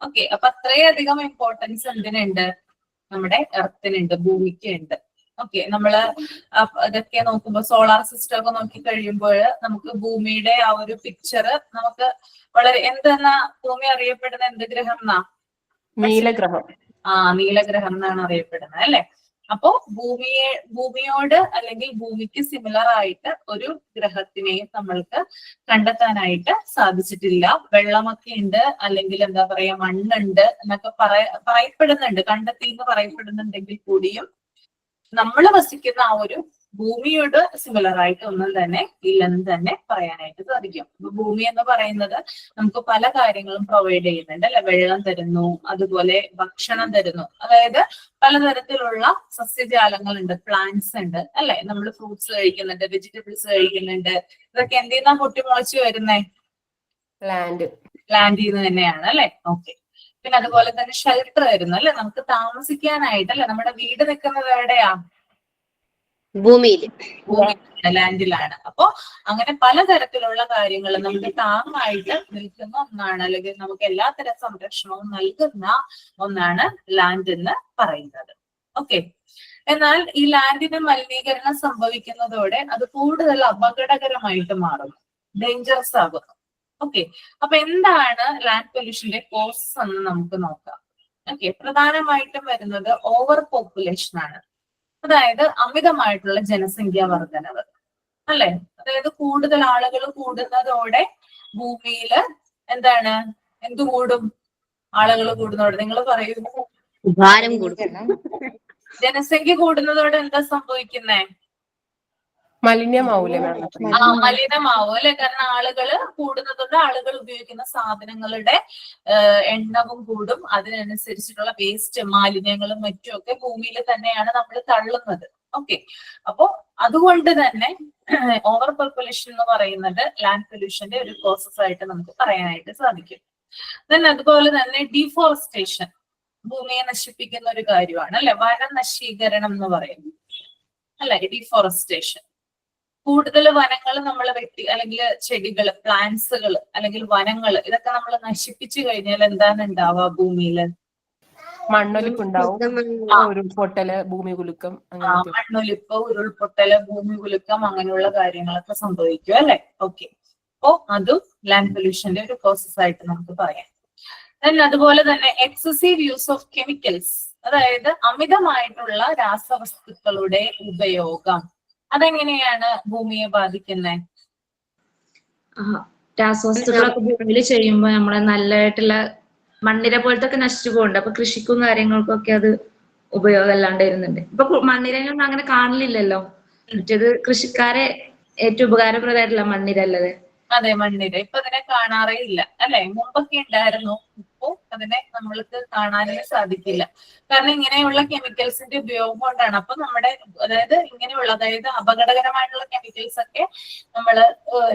ഓക്കെ, അപ്പൊ അത്രയധികം ഇമ്പോർട്ടൻസ് എന്തിനുണ്ട്? നമ്മുടെ എർത്തിനുണ്ട്, ഭൂമിക്ക് ഉണ്ട്. ഓക്കെ, നമ്മള് ഇതൊക്കെ നോക്കുമ്പോൾ സോളാർ സിസ്റ്റം ഒക്കെ നോക്കി കഴിയുമ്പോൾ നമുക്ക് ഭൂമിയുടെ ആ ഒരു പിക്ചർ നമുക്ക് വളരെ എന്തെന്നാ ഭൂമി അറിയപ്പെടുന്ന എന്ത് ഗ്രഹം എന്നാ?
നീലഗ്രഹം.
നീലഗ്രഹം എന്നാണ് അറിയപ്പെടുന്നത്, അല്ലെ? അപ്പോ ഭൂമിയോട് അല്ലെങ്കിൽ ഭൂമിക്ക് സിമിലർ ആയിട്ട് ഒരു ഗ്രഹത്തിനെയും നമ്മൾക്ക് കണ്ടെത്താനായിട്ട് സാധിച്ചിട്ടില്ല. വെള്ളമൊക്കെ ഉണ്ട്, അല്ലെങ്കിൽ എന്താ പറയാ മണ്ണുണ്ട് എന്നൊക്കെ പറയപ്പെടുന്നുണ്ട്, കണ്ടെത്തി എന്ന് പറയപ്പെടുന്നുണ്ടെങ്കിൽ കൂടിയും നമ്മൾ വസിക്കുന്ന ആ ഒരു ഭൂമിയോട് സിമിലർ ആയിട്ട് ഒന്നും തന്നെ ഇല്ലെന്ന് തന്നെ പറയാനായിട്ട് സാധിക്കും. ഭൂമി എന്ന് പറയുന്നത് നമുക്ക് പല കാര്യങ്ങളും പ്രൊവൈഡ് ചെയ്യുന്നുണ്ട്, അല്ലെ? വെള്ളം തരുന്നു, അതുപോലെ ഭക്ഷണം തരുന്നു. അതായത് പലതരത്തിലുള്ള സസ്യജാലങ്ങളുണ്ട്, പ്ലാന്റ്സ് ഉണ്ട്, അല്ലെ? നമ്മൾ ഫ്രൂട്ട്സ് കഴിക്കുന്നുണ്ട്, വെജിറ്റബിൾസ് കഴിക്കുന്നുണ്ട്. ഇതൊക്കെ എന്തിൽ നിന്നാ പൊട്ടിമുളച്ച് വരുന്നേ? പ്ലാന്റിൽ നിന്ന് തന്നെയാണ്, അല്ലെ? ഓക്കെ. പിന്നെ അതുപോലെ തന്നെ ഷെൽട്ടർ വരുന്നു, അല്ലെ? നമുക്ക് താമസിക്കാനായിട്ട്, അല്ലെ? നമ്മുടെ വീട് നിൽക്കുന്നത് എവിടെയാ?
ഭൂമിയിൽ,
ലാൻഡിലാണ്. അപ്പോ അങ്ങനെ പലതരത്തിലുള്ള കാര്യങ്ങൾ നമുക്ക് താങ്ങായിട്ട് നിൽക്കുന്ന ഒന്നാണ്, അല്ലെങ്കിൽ നമുക്ക് എല്ലാത്തരം സംരക്ഷണവും നൽകുന്ന ഒന്നാണ് ലാൻഡ് എന്ന് പറയുന്നത്. ഓക്കെ, എന്നാൽ ഈ ലാൻഡിന് മലിനീകരണം സംഭവിക്കുന്നതോടെ അത് കൂടുതൽ അപകടകരമായിട്ട് മാറുന്നു, ഡേഞ്ചറസ് ആകുന്നു. ഓക്കെ, അപ്പൊ എന്താണ് ലാൻഡ് പൊല്യൂഷന്റെ കോസസ് എന്ന് നമുക്ക് നോക്കാം. ഓക്കെ, പ്രധാനമായിട്ടും വരുന്നത് ഓവർ പോപ്പുലേഷൻ ആണ്. അതായത് അമിതമായിട്ടുള്ള ജനസംഖ്യാ വർധനവ്, അല്ലെ? അതായത് കൂടുതൽ ആളുകൾ കൂടുന്നതോടെ ഭൂമിയിൽ എന്താണ്, എന്ത് കൂടും? ആളുകൾ കൂടുന്നതോടെ നിങ്ങൾ പറയൂ.
ഭാരം കൂടും.
ജനസംഖ്യ കൂടുന്നതോടെ എന്താ സംഭവിക്കുന്നേ?
മലിനമാവൂലേ?
മലിനമാവും, അല്ലെ? കാരണം ആളുകൾ കൂടുന്നതോടെ ആളുകൾ ഉപയോഗിക്കുന്ന സാധനങ്ങളുടെ എണ്ണവും കൂടും. അതിനനുസരിച്ചിട്ടുള്ള വേസ്റ്റ്, മാലിന്യങ്ങളും മറ്റും ഒക്കെ ഭൂമിയിൽ തന്നെയാണ് നമ്മൾ തള്ളുന്നത്. ഓക്കെ, അപ്പോ അതുകൊണ്ട് തന്നെ ഓവർ പോപ്പുലേഷൻ എന്ന് പറയുന്നത് ലാൻഡ് പൊല്യൂഷന്റെ ഒരു പ്രോസസ് ആയിട്ട് നമുക്ക് പറയാനായിട്ട് സാധിക്കും. അതുപോലെ തന്നെ ഡീഫോറസ്റ്റേഷൻ, ഭൂമിയെ നശിപ്പിക്കുന്ന ഒരു കാര്യമാണ്, അല്ലെ? വനനശീകരണം എന്ന് പറയുന്നത്, അല്ലെ? ഡീഫോറസ്റ്റേഷൻ. കൂടുതൽ വനങ്ങൾ നമ്മൾ വെട്ടി, അല്ലെങ്കിൽ ചെടികൾ, പ്ലാന്റ്സുകൾ, അല്ലെങ്കിൽ വനങ്ങൾ, ഇതൊക്കെ നമ്മൾ നശിപ്പിച്ചു കഴിഞ്ഞാൽ എന്താണ് ഉണ്ടാവുക ഭൂമിയില്?
മണ്ണൊലിപ്പ് ഉണ്ടാവും, ഉരുൾപൊട്ടല്, ഭൂമി കുലുക്കം.
മണ്ണൊലിപ്പ്, ഉരുൾപൊട്ടല്, ഭൂമി കുലുക്കം, അങ്ങനെയുള്ള കാര്യങ്ങളൊക്കെ സംഭവിക്കും, അല്ലെ? ഓക്കെ, അപ്പോ അതും ലാൻഡ് പൊല്യൂഷന്റെ ഒരു പ്രോസസ് ആയിട്ട് നമുക്ക് പറയാം. അതുപോലെ തന്നെ എക്സസീവ് യൂസ് ഓഫ് കെമിക്കൽസ്, അതായത് അമിതമായിട്ടുള്ള രാസവസ്തുക്കളുടെ ഉപയോഗം, അതെങ്ങനെയാണ് ഭൂമിയെ ബാധിക്കുന്നത്?
രാസവസ്തുക്കളൊക്കെ ഭൂമിയിൽ ചെയ്യുമ്പോൾ നമ്മളെ നല്ലതായിട്ടുള്ള മണ്ണിര പോലത്തെ ഒക്കെ നശിച്ചു പോകുന്നുണ്ട്. അപ്പൊ കൃഷിക്കും കാര്യങ്ങൾക്കൊക്കെ അത് ഉപയോഗം അല്ലാണ്ട് വരുന്നുണ്ട്. ഇപ്പൊ മണ്ണിരയൊന്നും അങ്ങനെ കാണലില്ലല്ലോ. മറ്റേത് കൃഷിക്കാരെ ഏറ്റവും ഉപകാരപ്രദമായിട്ടുള്ള മണ്ണിരല്ലത്.
അതെ, മണ്ണിര ഇപ്പൊ അതിനെ കാണാറേ ഇല്ല, അല്ലെ? മുമ്പൊക്കെ ഉണ്ടായിരുന്നു, ഇപ്പോ അതിനെ നമ്മൾക്ക് കാണാനേ സാധിക്കില്ല. കാരണം ഇങ്ങനെയുള്ള കെമിക്കൽസിന്റെ ഉപയോഗം കൊണ്ടാണ്. അപ്പൊ നമ്മുടെ അതായത് അപകടകരമായിട്ടുള്ള കെമിക്കൽസ് ഒക്കെ നമ്മള്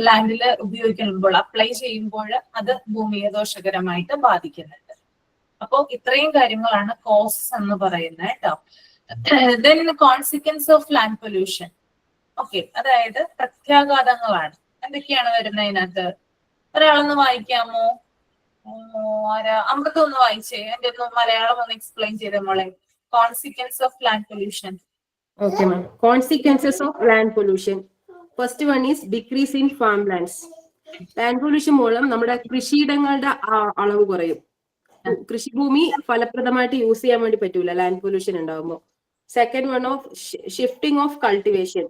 ലാൻഡിൽ ഉപയോഗിക്കുമ്പോൾ, അപ്ലൈ ചെയ്യുമ്പോൾ അത് ഭൂമിയെ ദോഷകരമായിട്ട് ബാധിക്കുന്നുണ്ട്. അപ്പോ ഇത്രയും കാര്യങ്ങളാണ് കോസസ് എന്ന് പറയുന്നത് കേട്ടോ. Then consequence of land pollution. Okay, അതായത് പ്രത്യാഘാതങ്ങളാണ്. എന്തൊക്കെയാണ് വരുന്നത് അതിനകത്ത്? ഒരാളൊന്ന് വായിക്കാമോ? അമൃത ഒന്ന് വായിച്ചേ, എന്റെ ഒന്ന് മലയാളം ഒന്ന് എക്സ്പ്ലെയിൻ ചെയ്തേ മോളെ. Consequence of land pollution.
Okay, ma'am. Consequences of land pollution. First one is decrease in farmlands. Land pollution മൂലം നമ്മുടെ കൃഷിയിടങ്ങളുടെ അളവ് കുറയും. കൃഷിഭൂമി ഫലപ്രദമായിട്ട് യൂസ് ചെയ്യാൻ വേണ്ടി പറ്റൂല ലാൻഡ് പൊല്യൂഷൻ ഉണ്ടാകുമ്പോൾ. Second one of shifting of cultivation.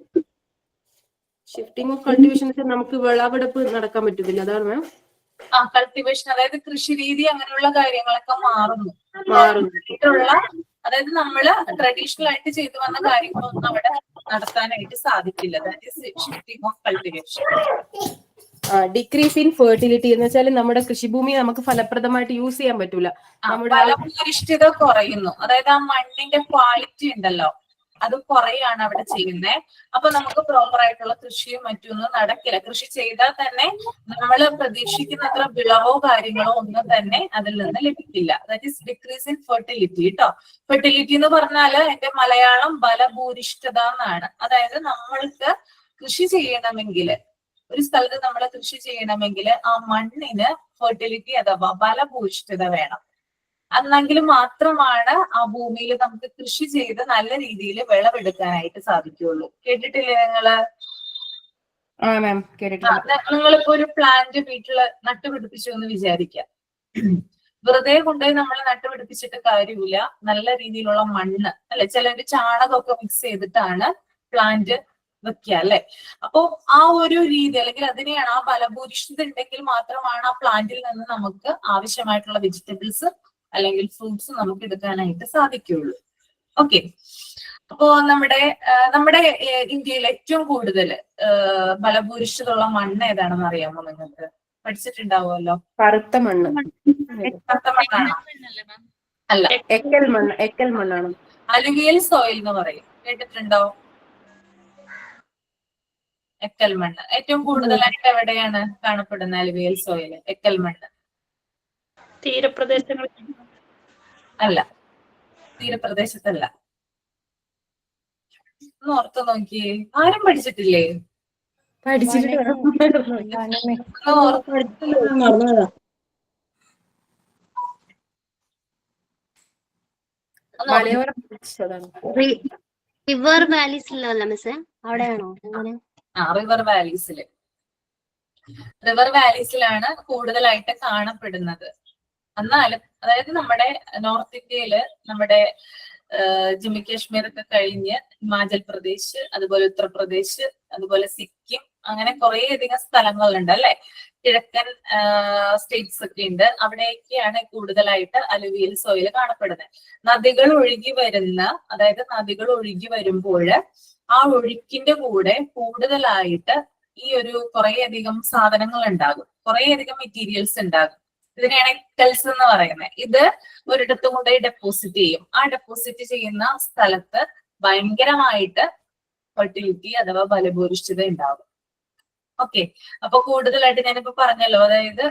Shifting of cultivation നമുക്ക് വിളവെടുപ്പ് നടക്കാൻ പറ്റത്തില്ല, അതാണ് മാം.
കൾട്ടിവേഷൻ, അതായത് കൃഷി രീതി, അങ്ങനെയുള്ള കാര്യങ്ങളൊക്കെ മാറുന്നു. അതായത് നമ്മള് ട്രഡീഷണൽ ആയിട്ട് ചെയ്തു വന്ന കാര്യങ്ങളൊന്നും അവിടെ നടത്താനായിട്ട് സാധിക്കില്ല. That is shifting of cultivation.
Decrease in fertility എന്ന് വെച്ചാൽ നമ്മുടെ കൃഷിഭൂമി നമുക്ക് ഫലപ്രദമായിട്ട് യൂസ് ചെയ്യാൻ പറ്റൂല. നമ്മുടെ
ഫലഭൂയിഷ്ഠിത കുറയുന്നു, അതായത് ആ മണ്ണിന്റെ ക്വാളിറ്റി ഉണ്ടല്ലോ അത് കുറയാണ് അവിടെ ചെയ്യുന്നത്. അപ്പൊ നമുക്ക് പ്രോപ്പർ ആയിട്ടുള്ള കൃഷിയും മറ്റൊന്നും നടക്കില്ല. കൃഷി ചെയ്താൽ തന്നെ നമ്മൾ പ്രതീക്ഷിക്കുന്നത്ര വിളവോ കാര്യങ്ങളോ ഒന്നും തന്നെ അതിൽ നിന്ന് ലഭിക്കില്ല. That is decrease in fertility കേട്ടോ. ഫെർട്ടിലിറ്റി എന്ന് പറഞ്ഞാല് എന്റെ മലയാളം ബലഭൂരിഷ്ഠത എന്നാണ്. അതായത് നമ്മൾക്ക് കൃഷി ചെയ്യണമെങ്കിൽ, ഒരു സ്ഥലത്ത് നമ്മൾ കൃഷി ചെയ്യണമെങ്കിൽ ആ മണ്ണിന് ഫെർട്ടിലിറ്റി അഥവാ ബലഭൂയിഷ്ഠത വേണം. എന്നെങ്കിൽ മാത്രമാണ് ആ ഭൂമിയിൽ നമുക്ക് കൃഷി ചെയ്ത് നല്ല രീതിയിൽ വിളവെടുക്കാനായിട്ട് സാധിക്കുകയുള്ളൂ. കേട്ടിട്ടില്ലേ നിങ്ങള്? നിങ്ങളിപ്പോ ഒരു പ്ലാന്റ് വീട്ടില് നട്ടുപിടിപ്പിച്ചു എന്ന് വിചാരിക്കാം. വെറുതെ കൊണ്ടുപോയി നമ്മൾ നട്ടുപിടിപ്പിച്ചിട്ട് കാര്യമില്ല. നല്ല രീതിയിലുള്ള മണ്ണ് അല്ലെ, ചിലര് ചാണകമൊക്കെ മിക്സ് ചെയ്തിട്ടാണ് പ്ലാന്റ് വെക്കുക അല്ലെ. അപ്പൊ ആ ഒരു രീതി അല്ലെങ്കിൽ അതിനെയാണ് ആ ബലഭൂരിഷ്ഠത ഉണ്ടെങ്കിൽ മാത്രമാണ് ആ പ്ലാന്റിൽ നിന്ന് നമുക്ക് ആവശ്യമായിട്ടുള്ള വെജിറ്റബിൾസ് അല്ലെങ്കിൽ ഫ്രൂട്ട്സ് നമുക്ക് എടുക്കാനായിട്ട് സാധിക്കുകയുള്ളൂ. ഓക്കെ, അപ്പോ നമ്മുടെ ഇന്ത്യയിൽ ഏറ്റവും കൂടുതൽ ബലഭൂരിഷ്ഠതയുള്ള മണ്ണ് ഏതാണെന്ന് അറിയാമോ നിങ്ങൾക്ക്? പഠിച്ചിട്ടുണ്ടാവുമല്ലോ.
കറുത്ത മണ്ണ്.
കറുത്ത മണ്ണാണോ? അല്ല,
എക്കൽ മണ്ണാണ്.
അലുവിയൽ സോയിൽ എന്ന് പറയും. കേട്ടിട്ടുണ്ടോ? എക്കൽ മണ്ണ് ഏറ്റവും കൂടുതലായിട്ട് എവിടെയാണ് കാണപ്പെടുന്ന അലുവിയൽ സോയിൽ? എക്കൽ മണ്ണ്
തീരപ്രദേശങ്ങൾ
അല്ല, തീരപ്രദേശത്തല്ല. ഒന്ന് ഓർത്ത് നോക്കിയേ, ആരും പഠിച്ചിട്ടില്ലേ?
റിവർ വാലീസിലല്ല മിസ്, അവിടെയാണോ?
റിവർ വാലീസില്, റിവർ വാലീസിലാണ് കൂടുതലായിട്ട് കാണപ്പെടുന്നത്. എന്നാലും അതായത് നമ്മുടെ നോർത്ത് ഇന്ത്യയില് നമ്മുടെ ജമ്മു കാശ്മീർ ഒക്കെ കഴിഞ്ഞ് ഹിമാചൽ പ്രദേശ്, അതുപോലെ ഉത്തർപ്രദേശ്, അതുപോലെ സിക്കിം, അങ്ങനെ കുറെ അധികം സ്ഥലങ്ങളുണ്ട് അല്ലെ, കിഴക്കൻ സ്റ്റേറ്റ്സ് ഒക്കെ ഉണ്ട്. അവിടെയൊക്കെയാണ് കൂടുതലായിട്ട് അലുവിയൽ സോയിൽ കാണപ്പെടുന്നത്. നദികൾ ഒഴുകി വരുന്ന, അതായത് നദികൾ ഒഴുകി വരുമ്പോൾ ആ ഒഴുക്കിന്റെ കൂടെ കൂടുതലായിട്ട് ഈ ഒരു കുറെ അധികം സാധനങ്ങൾ ഉണ്ടാകും, കുറെ അധികം മെറ്റീരിയൽസ് ഉണ്ടാകും. ഇതിനെയാണ് എക്കൽസ് എന്ന് പറയുന്നത്. ഇത് ഒരിടത്തും കൊണ്ടുപോയി ഡെപ്പോസിറ്റ് ചെയ്യും. ആ ഡെപ്പോസിറ്റ് ചെയ്യുന്ന സ്ഥലത്ത് ഭയങ്കരമായിട്ട് ഫെർട്ടിലിറ്റി അഥവാ ബലഭൂരിഷ്ഠത ഉണ്ടാകും. ഓക്കെ, അപ്പൊ കൂടുതലായിട്ട് ഞാനിപ്പോ പറഞ്ഞല്ലോ, അതായത്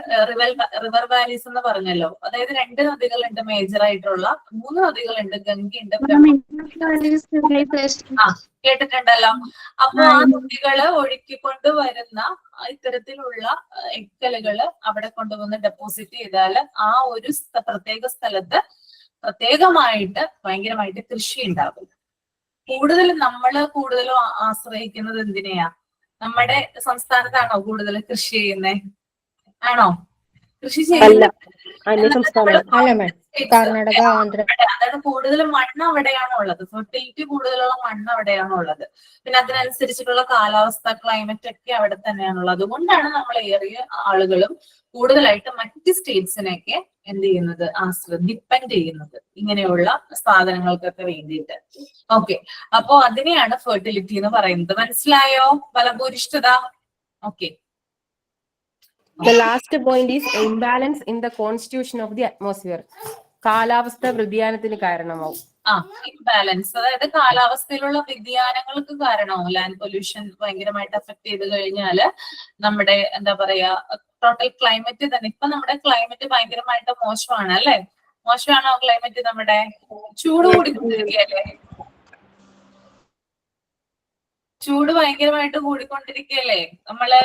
റിവർ വാലീസ് എന്ന് പറഞ്ഞല്ലോ, അതായത് 2 നദികളുണ്ട് മേജർ ആയിട്ടുള്ള, 3 നദികളുണ്ട്, ഗംഗയുണ്ട്, കേട്ടിട്ടുണ്ടല്ലോ. അപ്പൊ ആ നദികള് ഒഴുക്കിക്കൊണ്ട് വരുന്ന ഇത്തരത്തിലുള്ള എക്കലുകള് അവിടെ കൊണ്ടുവന്ന് ഡെപ്പോസിറ്റ് ചെയ്താല് ആ ഒരു പ്രത്യേക സ്ഥലത്ത് പ്രത്യേകമായിട്ട് ഭയങ്കരമായിട്ട് കൃഷി ഉണ്ടാകും. കൂടുതലും ആശ്രയിക്കുന്നത് എന്തിനെയാ? നമ്മുടെ സംസ്ഥാനത്താണോ കൂടുതൽ കൃഷി ചെയ്യുന്നേ? ആണോ? കൃഷി ചെയ്യുന്ന
കർണാടക, ആന്ധ്ര,
അതാണ് കൂടുതൽ മണ്ണ് അവിടെയാണോ ഉള്ളത്, ഫെർട്ടിലിറ്റി കൂടുതലുള്ള മണ്ണ് അവിടെയാണോ ഉള്ളത്. പിന്നെ അതിനനുസരിച്ചിട്ടുള്ള കാലാവസ്ഥ, ക്ലൈമറ്റ് ഒക്കെ അവിടെ തന്നെയാണുള്ളത്. അതുകൊണ്ടാണ് നമ്മൾ ഏറിയ ആളുകളും കൂടുതലായിട്ട് മറ്റ് സ്റ്റേറ്റ്സിനെയൊക്കെ എന്ത് ചെയ്യുന്നത്, ഡിപ്പെൻഡ് ചെയ്യുന്നത് ഇങ്ങനെയുള്ള സാധനങ്ങൾക്കൊക്കെ വേണ്ടിയിട്ട്. ഓക്കെ, അപ്പോ അതിനെയാണ് ഫെർട്ടിലിറ്റി എന്ന് പറയുന്നത്. മനസ്സിലായോ? ബലഭൂരിഷ്ഠത. Okay.
The last point is imbalance in the constitution of the atmosphere. കാലാവസ്ഥ വ്യതിയാനത്തിന് കാരണമാവും.
ഇംബാലൻസ്, അതായത് കാലാവസ്ഥയിലുള്ള വ്യതിയാനങ്ങൾക്ക് കാരണമാവും. ലാൻഡ് പൊല്യൂഷൻ ഭയങ്കരമായിട്ട് അഫക്ട് ചെയ്ത് കഴിഞ്ഞാല് നമ്മുടെ എന്താ പറയാ ടോട്ടൽ ക്ലൈമറ്റ് തന്നെ. ഇപ്പൊ നമ്മുടെ ക്ലൈമറ്റ് ഭയങ്കരമായിട്ട് മോശമാണ് അല്ലെ? മോശമാണോ ക്ലൈമറ്റ്? നമ്മുടെ ചൂട് കൂടിക്കൊണ്ടിരിക്കുകയല്ലേ? ചൂട് ഭയങ്കരമായിട്ട് കൂടിക്കൊണ്ടിരിക്കുകയല്ലേ? നമ്മള്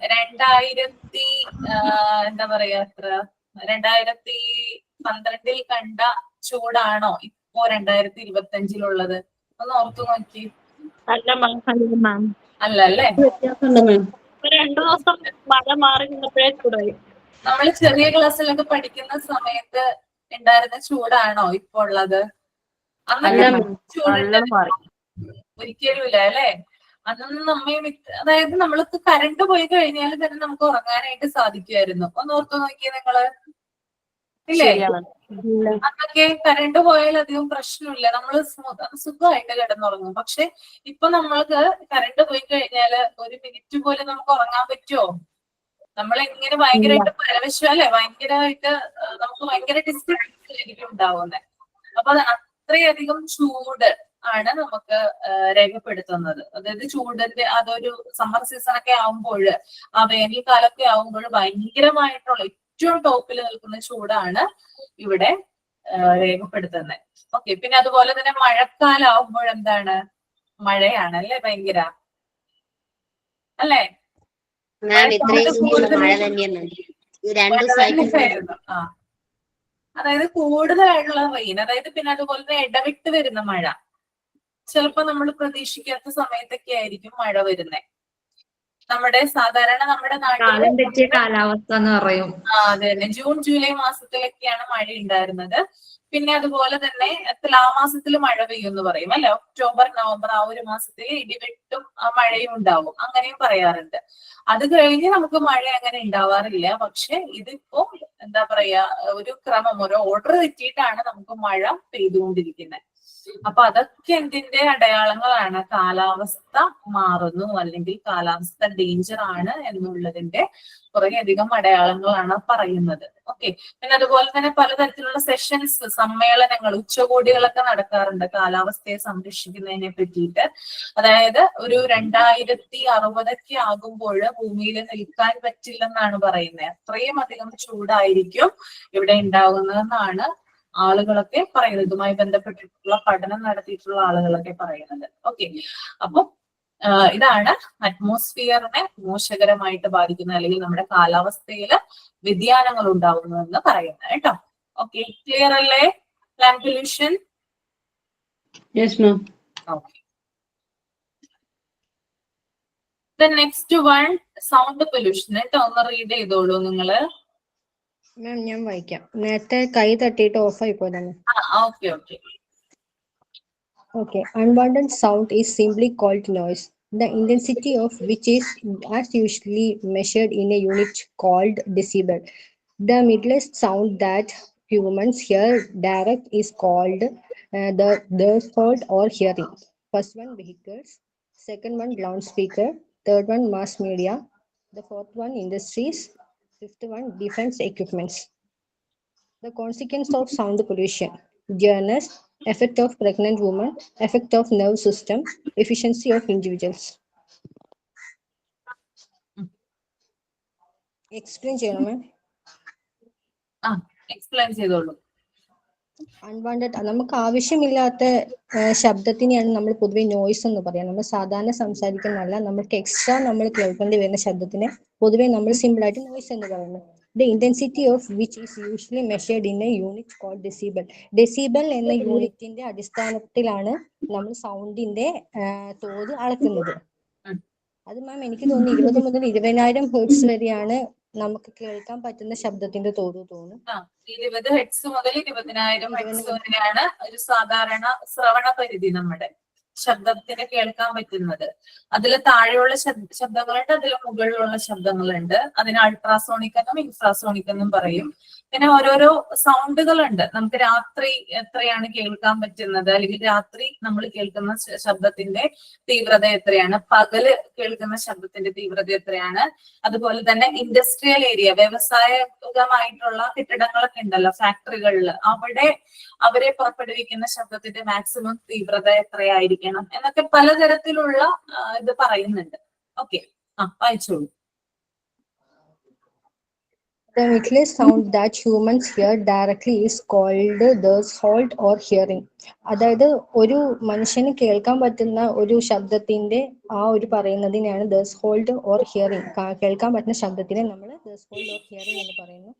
2012 കണ്ട ചൂടാണോ ഇപ്പോ 2025 ഒന്ന് ഓർത്തു നോക്കി. അല്ല അല്ലേ?
2 ദിവസം മഴ മാറി നിന്നപ്പോഴേ ചൂടായി.
നമ്മള് ചെറിയ ക്ലാസ്സിലൊക്കെ പഠിക്കുന്ന സമയത്ത് ഉണ്ടായിരുന്ന ചൂടാണോ ഇപ്പൊ ഉള്ളത്? ഒരിക്കലും ഇല്ല അല്ലെ? അതൊന്നും അതായത് നമ്മൾക്ക് കറണ്ട് പോയി കഴിഞ്ഞാൽ തന്നെ നമുക്ക് ഉറങ്ങാനായിട്ട് സാധിക്കുമായിരുന്നു. ഒന്ന് ഓർത്തു നോക്കിയേ നിങ്ങള്, ഇല്ലേ? അതൊക്കെ കറണ്ട് പോയാൽ അധികം പ്രശ്നമില്ല, നമ്മള് സുഖമായിട്ട് കിടന്നുറങ്ങും. പക്ഷെ ഇപ്പൊ നമ്മൾക്ക് കറണ്ട് പോയി കഴിഞ്ഞാല് 1 മിനിറ്റ് പോലും നമുക്ക് ഉറങ്ങാൻ പറ്റുമോ? നമ്മളെങ്ങനെ ഭയങ്കരമായിട്ട് പരവശ്യം അല്ലെ, ഭയങ്കരമായിട്ട് നമുക്ക് ഭയങ്കര ഡിസ്റ്റർബൻസ് ആയിരിക്കും ഉണ്ടാവുന്നത്. അപ്പൊ അത് അത്രയധികം ചൂട് ആണ് നമുക്ക് രേഖപ്പെടുത്തുന്നത്. അതായത് ചൂടിന്റെ അതൊരു സമ്മർ സീസൺ ഒക്കെ ആവുമ്പോൾ, ആ വേനൽക്കാലൊക്കെ ആവുമ്പോൾ ഭയങ്കരമായിട്ടുള്ള ഏറ്റവും ടോപ്പിൽ നിൽക്കുന്ന ചൂടാണ് ഇവിടെ രേഖപ്പെടുത്തുന്നത്. ഓക്കെ, പിന്നെ അതുപോലെ തന്നെ മഴക്കാലം ആവുമ്പോൾ എന്താണ്, മഴയാണ് അല്ലെ, ഭയങ്കര അല്ലേ?
മാം ഇത്രയും ദിവസം മഴ തന്നെയാണ്. രണ്ടു ദിവസമായിട്ട്
ആ, അതായത് കൂടുതലായിട്ടുള്ള റെയിൻ, അതായത് പിന്നെ അതുപോലെ തന്നെ ഇടവിട്ട് വരുന്ന മഴ. ചിലപ്പോ നമ്മൾ പ്രതീക്ഷിക്കാത്ത സമയത്തൊക്കെ ആയിരിക്കും മഴ വരുന്നത്. നമ്മുടെ സാധാരണ നമ്മുടെ നാട്ടിൽ
കാലം തെറ്റിയ കാലാവസ്ഥ എന്ന് പറയും.
അതെ തന്നെ, ജൂൺ ജൂലൈ മാസത്തിലൊക്കെയാണ് മഴ ഉണ്ടായിരുന്നത്. പിന്നെ അതുപോലെ തന്നെ തുലാമാസത്തിൽ മഴ പെയ്യും എന്ന് പറയും അല്ലെ. ഒക്ടോബർ നവംബർ ആ ഒരു മാസത്തിൽ ഇടിവെട്ടും മഴയും ഉണ്ടാവും, അങ്ങനെയും പറയാറുണ്ട്. അത് കഴിഞ്ഞ് നമുക്ക് മഴ അങ്ങനെ ഉണ്ടാവാറില്ല. പക്ഷെ ഇതിപ്പോ എന്താ പറയാ, ഒരു ക്രമം, ഒരു ഓർഡർ തെറ്റിയിട്ടാണ് നമുക്ക് മഴ പെയ്തുകൊണ്ടിരിക്കുന്നത്. അപ്പൊ അതൊക്കെ എന്തിന്റെ അടയാളങ്ങളാണ്? കാലാവസ്ഥ മാറുന്നു അല്ലെങ്കിൽ കാലാവസ്ഥ ഡേഞ്ചർ ആണ് എന്നുള്ളതിന്റെ കുറേയധികം അടയാളങ്ങളാണ് പറയുന്നത്. ഓക്കെ, പിന്നെ അതുപോലെ തന്നെ പലതരത്തിലുള്ള സെഷൻസ്, സമ്മേളനങ്ങൾ, ഉച്ചകോടികളൊക്കെ നടക്കാറുണ്ട് കാലാവസ്ഥയെ സംരക്ഷിക്കുന്നതിനെ പറ്റിയിട്ട്. അതായത് ഒരു 2060 ആകുമ്പോൾ ഭൂമിയിൽ നിൽക്കാൻ പറ്റില്ലെന്നാണ് പറയുന്നത്. അത്രയും അധികം ചൂടായിരിക്കും ഇവിടെ ഉണ്ടാകുന്നതെന്നാണ് ആളുകളൊക്കെ പറയുന്നത്. ഇതുമായി ബന്ധപ്പെട്ടിട്ടുള്ള പഠനം നടത്തിയിട്ടുള്ള ആളുകളൊക്കെ പറയുന്നത്. ഓക്കെ, അപ്പൊ ഇതാണ് അറ്റ്മോസ്ഫിയറിനെ മോശകരമായിട്ട് ബാധിക്കുന്ന അല്ലെങ്കിൽ നമ്മുടെ കാലാവസ്ഥയിൽ വ്യതിയാനങ്ങൾ ഉണ്ടാകുന്നതെന്ന് പറയുന്നത് കേട്ടോ. ഓക്കെ, ക്ലിയർ അല്ലേ? Land pollution.
Yes, ma'am.
Okay, next one sound pollution കേട്ടോ. ഒന്ന് റീഡ് ചെയ്തോളൂ നിങ്ങള്.
മാം ഞാൻ വായിക്കാം. നേരത്തെ കൈ തട്ടിയിട്ട് ഓഫായി പോയതാണ്.
Okay okay.
Okay, unwanted sound is simply called noise, the intensity of which is as usually measured in a unit called decibel. The midless sound that humans hear direct is called the threshold or hearing. First one, vehicles. Second one, loudspeaker. Third one, mass media. The fourth one, industries. Fifth one, defense equipments. The consequence of sound pollution: deafness, effect of pregnant women, effect of nerve system, efficiency of individuals. Explain ചെയ്യണം മാം.
Explain ചെയ്തോളൂ.
Unwanted, നമുക്ക് ആവശ്യമില്ലാത്ത ശബ്ദത്തിനെയാണ് നമ്മൾ പൊതുവെ noise എന്ന് പറയാം. നമ്മൾ സാധാരണ സംസാരിക്കുന്നതല്ല, നമുക്ക് എക്സ്ട്രാ നമ്മൾ കേൾക്കേണ്ടി വരുന്ന ശബ്ദത്തിനെ പൊതുവെ നമ്മൾ സിമ്പിൾ ആയിട്ട് നോയ്സ് എന്ന് പറയുന്നത്. The intensity of which is usually measured in a unit called decibel. Decibel എന്ന യൂണിറ്റിന്റെ അടിസ്ഥാനത്തിലാണ് നമ്മൾ സൗണ്ടിന്റെ തോത് അളക്കുന്നത്. അത് മാം എനിക്ക് തോന്നുന്നു 20 മുതൽ 20,000 ഹെർട്സ് വരെയാണ് നമുക്ക് കേൾക്കാൻ പറ്റുന്ന ശബ്ദത്തിന്റെ തോത് തോന്നുന്നു.
20 ഹെർട്സ് മുതൽ 20,000 ഹെർട്സ് വരെയാണ് ഒരു സാധാരണ ശ്രവണ പരിധി നമ്മുടെ ശബ്ദത്തിന് കേൾക്കാൻ പറ്റുന്നത്. അതിൽ താഴെയുള്ള ശബ്ദങ്ങളുണ്ട്, അതിൽ മുകളിലുള്ള ശബ്ദങ്ങളുണ്ട്. അതിന് അൾട്രാസോണിക് എന്നും ഇൻഫ്രാസോണിക് എന്നും പറയും. പിന്നെ ഓരോരോ സൗണ്ടുകളുണ്ട്. നമുക്ക് രാത്രി എത്രയാണ് കേൾക്കാൻ പറ്റുന്നത്, അല്ലെങ്കിൽ രാത്രി നമ്മൾ കേൾക്കുന്ന ശബ്ദത്തിന്റെ തീവ്രത എത്രയാണ്, പകല് കേൾക്കുന്ന ശബ്ദത്തിന്റെ തീവ്രത എത്രയാണ്. അതുപോലെ തന്നെ ഇൻഡസ്ട്രിയൽ ഏരിയ, വ്യവസായകമായിട്ടുള്ള കെട്ടിടങ്ങളൊക്കെ ഉണ്ടല്ലോ, ഫാക്ടറികളിൽ, അവിടെ അവരെ പുറപ്പെടുവിക്കുന്ന ശബ്ദത്തിന്റെ മാക്സിമം തീവ്രത എത്രയായിരിക്കണം എന്നൊക്കെ പലതരത്തിലുള്ള ഇത് പറയുന്നുണ്ട്. ഓക്കെ, വായിച്ചോളൂ.
The midless sound that humans hear directly is called the threshold or hearing. അതായത് ഒരു മനുഷ്യന് കേൾക്കാൻ പറ്റുന്ന ഒരു ശബ്ദത്തിന്റെ ആ ഒരു പറയുന്നതിനെയാണ് threshold or hearing. കേൾക്കാൻ പറ്റുന്ന ശബ്ദത്തിനെ നമ്മൾ threshold or hearing എന്ന് പറയുന്നു.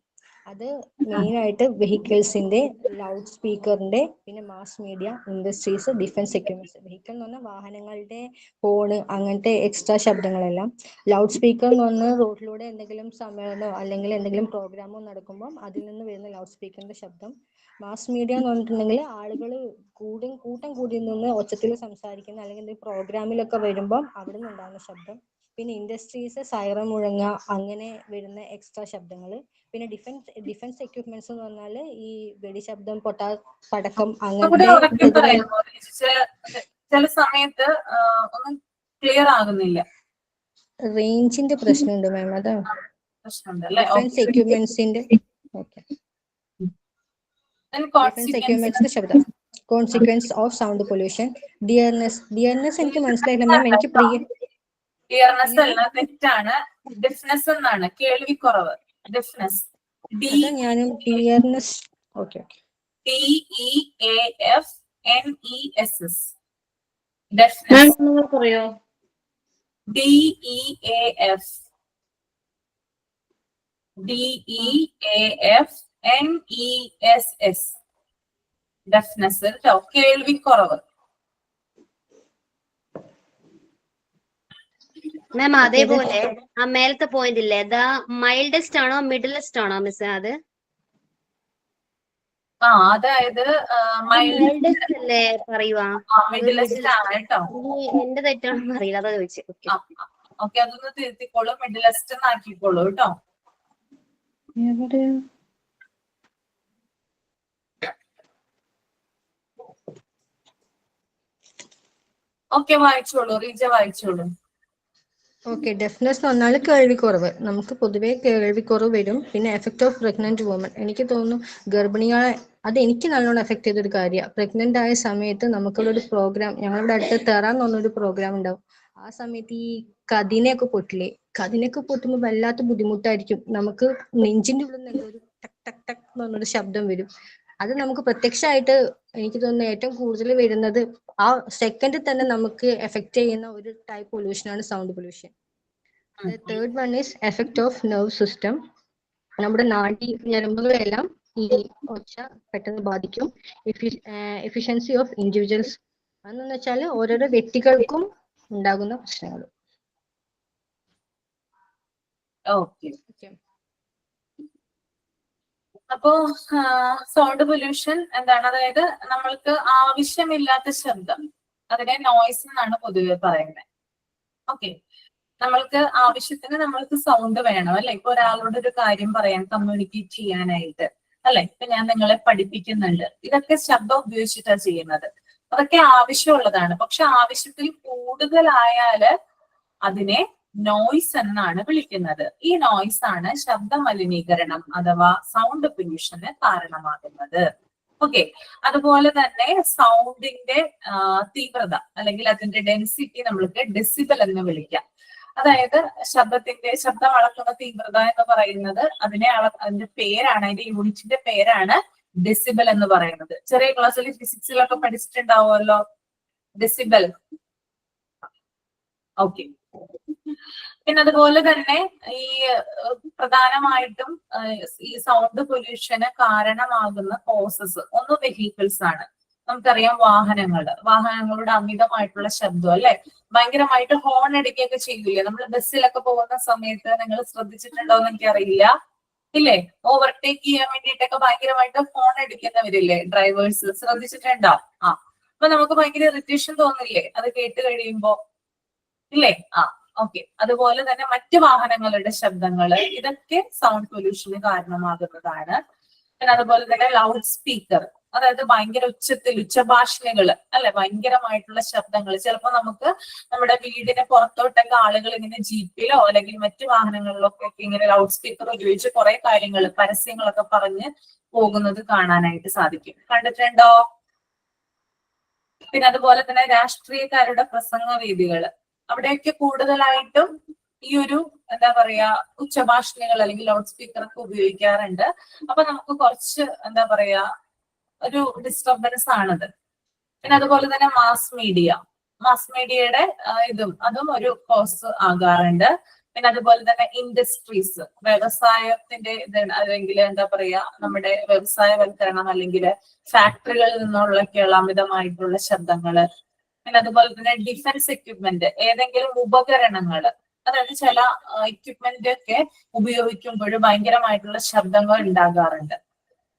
അത് മെയിൻ ആയിട്ട് വെഹിക്കിൾസിന്റെ, ലൗഡ് സ്പീക്കറിന്റെ, പിന്നെ mass media, industries, defence equipments. Vehicle എന്ന് പറഞ്ഞാൽ വാഹനങ്ങളുടെ ഹോണ്, അങ്ങനത്തെ എക്സ്ട്രാ ശബ്ദങ്ങളെല്ലാം. ലൗഡ് സ്പീക്കർ എന്ന് പറഞ്ഞാൽ റോഡിലൂടെ എന്തെങ്കിലും സമ്മേളനമോ അല്ലെങ്കിൽ എന്തെങ്കിലും പ്രോഗ്രാമോ നടക്കുമ്പോൾ അതിൽ നിന്ന് വരുന്ന ലൗഡ് സ്പീക്കറിന്റെ ശബ്ദം. മാസ് മീഡിയ എന്ന് പറഞ്ഞിട്ടുണ്ടെങ്കിൽ ആളുകൾ കൂട്ടം കൂടി നിന്ന് ഒച്ചത്തിൽ സംസാരിക്കുന്ന അല്ലെങ്കിൽ എന്തെങ്കിലും പ്രോഗ്രാമിലൊക്കെ വരുമ്പോൾ അവിടെ നിന്നുണ്ടാകുന്ന ശബ്ദം. പിന്നെ ഇൻഡസ്ട്രീസ്, സൈറൻ മുഴങ്ങ, അങ്ങനെ വരുന്ന എക്സ്ട്രാ ശബ്ദങ്ങൾ. പിന്നെ ഡിഫൻസ് എക്യുപ്മെന്റ്സ് എന്ന് പറഞ്ഞാൽ ഈ വെടിശബ്ദം, പടക്കം, അങ്ങനത്തെ
ചില സമയത്ത് ഒന്നും ക്ലിയർ ആകുന്നില്ല.
റേഞ്ചിന്റെ പ്രശ്നമുണ്ട് മാം, അതാ.
പ്രശ്നമുണ്ട് അല്ലെ?
ഡിഫറൻസ് എക്യുപ്മെന്റ്സിന്റെ ഡിഫറൻസ് എക്യുപ്മെന്റ്സിന്റെ ശബ്ദം. Consequence of sound pollution. Dearness എനിക്ക് മനസ്സിലായില്ല മാം. എനിക്ക്
ഡിയർനെസ് അല്ല, തെറ്റാണ്. ഡെഫ്നെസ് എന്നാണ്, കേൾവിക്കുറവ്. ഡെഫ്നെസ്.
ഞാനും ഡിയർനെസ്. Okay
DEAFNESS. ഡെഫ്നെസ്.
പറയോ?
DEAFNESS. ഡെഫ്നെസ് കേട്ടോ, കേൾവിക്കുറവ്.
മാം അതേപോലെ ആ മേലത്തെ പോയിന്റ് ഇല്ലേ, അതാ മൈൽഡസ്റ്റ് ആണോ മിഡിലസ്റ്റ് ആണോ മിസ്? അത്
അതായത്
മൈൽഡസ്റ്റ് അല്ലേ പറയുവാ?
മിഡിലസ്റ്റ് ആണ് കേട്ടോ.
എന്റെ തെറ്റാണെന്ന് അറിയില്ല, അതാ ചോദിച്ചത്.
ഓക്കെ, അതൊന്ന് തിരുത്തിക്കോളൂ, മിഡിലസ്റ്റ് ആക്കിക്കോളൂ കേട്ടോ. ഓക്കെ, വായിച്ചോളൂ റീജ, വായിച്ചോളൂ.
ഓക്കെ, ഡെഫ്നെസ് എന്ന് പറഞ്ഞാൽ കേൾവിക്കുറവ്. നമുക്ക് പൊതുവേ കേൾവിക്കുറവ് വരും. പിന്നെ എഫക്ട് ഓഫ് പ്രഗ്നന്റ് വുമൺ. എനിക്ക് തോന്നുന്നു ഗർഭിണികളെ അത് എനിക്ക് നല്ലോണം എഫക്ട് ചെയ്തൊരു കാര്യമാണ്. പ്രഗ്നന്റ് ആയ സമയത്ത് നമുക്കുള്ള ഒരു പ്രോഗ്രാം, ഞങ്ങളുടെ അടുത്ത് തെറാന്ന് പറഞ്ഞൊരു പ്രോഗ്രാം ഉണ്ടാവും. ആ സമയത്ത് ഈ കതിനെയൊക്കെ പൊട്ടില്ലേ, കതിനൊക്കെ പൊട്ടുമ്പോൾ വല്ലാത്ത ബുദ്ധിമുട്ടായിരിക്കും. നമുക്ക് നെഞ്ചിന്റെ ഉള്ളിൽ നിന്ന് ഒരു ടക് ടക് ടക് എന്ന് പറഞ്ഞൊരു ശബ്ദം വരും. അത് നമുക്ക് പ്രത്യക്ഷമായിട്ട് എനിക്ക് തോന്നുന്നു ഏറ്റവും കൂടുതൽ വരുന്നത് ആ സെക്കൻഡിൽ തന്നെ നമുക്ക് എഫക്ട് ചെയ്യുന്ന ഒരു ടൈപ്പ് പൊല്യൂഷനാണ് sound pollution. Third one is effect of nerve system. നമ്മുടെ നാഡി ഞരമ്പുകളെല്ലാം ഈ ഒച്ച പെട്ടെന്ന് ബാധിക്കും. എഫിഷ്യൻസി ഓഫ് ഇൻഡിവിജ്വൽസ് അതെന്ന് വെച്ചാൽ ഓരോരോ വ്യക്തികൾക്കും ഉണ്ടാകുന്ന പ്രശ്നങ്ങൾ.
അപ്പോ സൗണ്ട് പൊല്യൂഷൻ എന്താണ്? അതായത് നമ്മൾക്ക് ആവശ്യമില്ലാത്ത ശബ്ദം, അതിനെ നോയ്സ് എന്നാണ് പൊതുവെ പറയുന്നത്. ഓക്കെ, നമ്മൾക്ക് ആവശ്യത്തിന് നമ്മൾക്ക് സൗണ്ട് വേണം അല്ലെ? ഇപ്പൊ ഒരാളോട് ഒരു കാര്യം പറയാൻ, കമ്മ്യൂണിക്കേറ്റ് ചെയ്യാനായിട്ട് അല്ലെ? ഇപ്പൊ ഞാൻ നിങ്ങളെ പഠിപ്പിക്കുന്നുണ്ട്, ഇതൊക്കെ ശബ്ദം ഉപയോഗിച്ചിട്ടാണ് ചെയ്യുന്നത്. അതൊക്കെ ആവശ്യമുള്ളതാണ്. പക്ഷെ ആവശ്യത്തിൽ കൂടുതലായാല് അതിനെ നോയ്സ് എന്നാണ് വിളിക്കുന്നത്. ഈ നോയ്സ് ആണ് ശബ്ദ മലിനീകരണം അഥവാ സൗണ്ട് പൊല്യൂഷന് കാരണമാകുന്നത്. ഓക്കെ, അതുപോലെ തന്നെ സൗണ്ടിന്റെ തീവ്രത അല്ലെങ്കിൽ അതിന്റെ ഡെൻസിറ്റി നമ്മൾക്ക് ഡെസിബൽ എന്ന് വിളിക്കാം. അതായത് ശബ്ദം അളക്കുന്ന തീവ്രത എന്ന് പറയുന്നത് അതിന്റെ പേരാണ്, അതിന്റെ യൂണിറ്റിന്റെ പേരാണ് ഡെസിബൽ എന്ന് പറയുന്നത്. ചെറിയ ക്ലാസ്സിൽ ഫിസിക്സിലൊക്കെ പഠിച്ചിട്ടുണ്ടാവുമല്ലോ ഡെസിബൽ. ഓക്കെ, പിന്നെ അതുപോലെ തന്നെ ഈ പ്രധാനമായിട്ടും ഈ സൗണ്ട് പൊല്യൂഷന് കാരണമാകുന്ന കോസസ് ഒന്ന് വെഹിക്കിൾസ് ആണ്. നമുക്കറിയാം വാഹനങ്ങളുടെ അമിതമായിട്ടുള്ള ശബ്ദം അല്ലെ? ഭയങ്കരമായിട്ട് ഹോൺ അടിക്കുകയൊക്കെ ചെയ്യില്ലേ നമ്മൾ ബസ്സിലൊക്കെ പോകുന്ന സമയത്ത്? നിങ്ങൾ ശ്രദ്ധിച്ചിട്ടുണ്ടോ എന്ന് എനിക്കറിയില്ല, ഇല്ലേ? ഓവർടേക്ക് ചെയ്യാൻ വേണ്ടിയിട്ടൊക്കെ ഭയങ്കരമായിട്ട് ഹോൺ അടിക്കുന്നവരില്ലേ ഡ്രൈവേഴ്സ്? ശ്രദ്ധിച്ചിട്ടുണ്ടോ? അപ്പൊ നമുക്ക് ഭയങ്കര ഇറിറ്റേഷൻ തോന്നില്ലേ അത് കേട്ട് കഴിയുമ്പോ, ഇല്ലേ? ഓക്കെ, അതുപോലെ തന്നെ മറ്റു വാഹനങ്ങളുടെ ശബ്ദങ്ങള്, ഇതൊക്കെ സൗണ്ട് പൊല്യൂഷന് കാരണമാകുന്നതാണ്. പിന്നെ അതുപോലെ തന്നെ ലൗഡ് സ്പീക്കർ, അതായത് ഭയങ്കര ഉച്ചഭാഷണികള് അല്ലെ? ഭയങ്കരമായിട്ടുള്ള ശബ്ദങ്ങൾ. ചിലപ്പോ നമുക്ക് നമ്മുടെ വീടിന് പുറത്തോട്ടൊക്കെ ആളുകൾ ഇങ്ങനെ ജീപ്പിലോ അല്ലെങ്കിൽ മറ്റു വാഹനങ്ങളിലൊക്കെ ഇങ്ങനെ ലൗഡ് സ്പീക്കർ ഉപയോഗിച്ച് കുറെ കാര്യങ്ങൾ, പരസ്യങ്ങളൊക്കെ പറഞ്ഞ് പോകുന്നത് കാണാനായിട്ട് സാധിക്കും. കണ്ടിട്ടുണ്ടോ? പിന്നെ അതുപോലെ തന്നെ രാഷ്ട്രീയക്കാരുടെ പ്രസംഗ വേദികള്, അവിടെയൊക്കെ കൂടുതലായിട്ടും ഈ ഒരു എന്താ പറയാ ഉച്ചഭാഷണികൾ അല്ലെങ്കിൽ ലൗഡ് സ്പീക്കർ ഒക്കെ ഉപയോഗിക്കാറുണ്ട്. അപ്പൊ നമുക്ക് കുറച്ച് എന്താ പറയാ ഒരു ഡിസ്റ്റർബൻസ് ആണത്. പിന്നെ അതുപോലെ തന്നെ മാസ് മീഡിയയുടെ അതും ഒരു കോസ് ആകാറുണ്ട്. പിന്നെ അതുപോലെ തന്നെ ഇൻഡസ്ട്രീസ്, വ്യവസായത്തിന്റെ അല്ലെങ്കിൽ എന്താ പറയാ നമ്മുടെ വ്യവസായവൽക്കരണം അല്ലെങ്കിൽ ഫാക്ടറികളിൽ നിന്നുള്ളൊക്കെയുള്ള അമിതമായിട്ടുള്ള ശബ്ദങ്ങള്. പിന്നെ അതുപോലെ തന്നെ ഡിഫൻസ് എക്യുപ്മെന്റ്, ഏതെങ്കിലും ഉപകരണങ്ങൾ, അതായത് ചില എക്യുപ്മെന്റ് ഒക്കെ ഉപയോഗിക്കുമ്പോൾ ഭയങ്കരമായിട്ടുള്ള ശബ്ദങ്ങൾ ഉണ്ടാകാറുണ്ട്.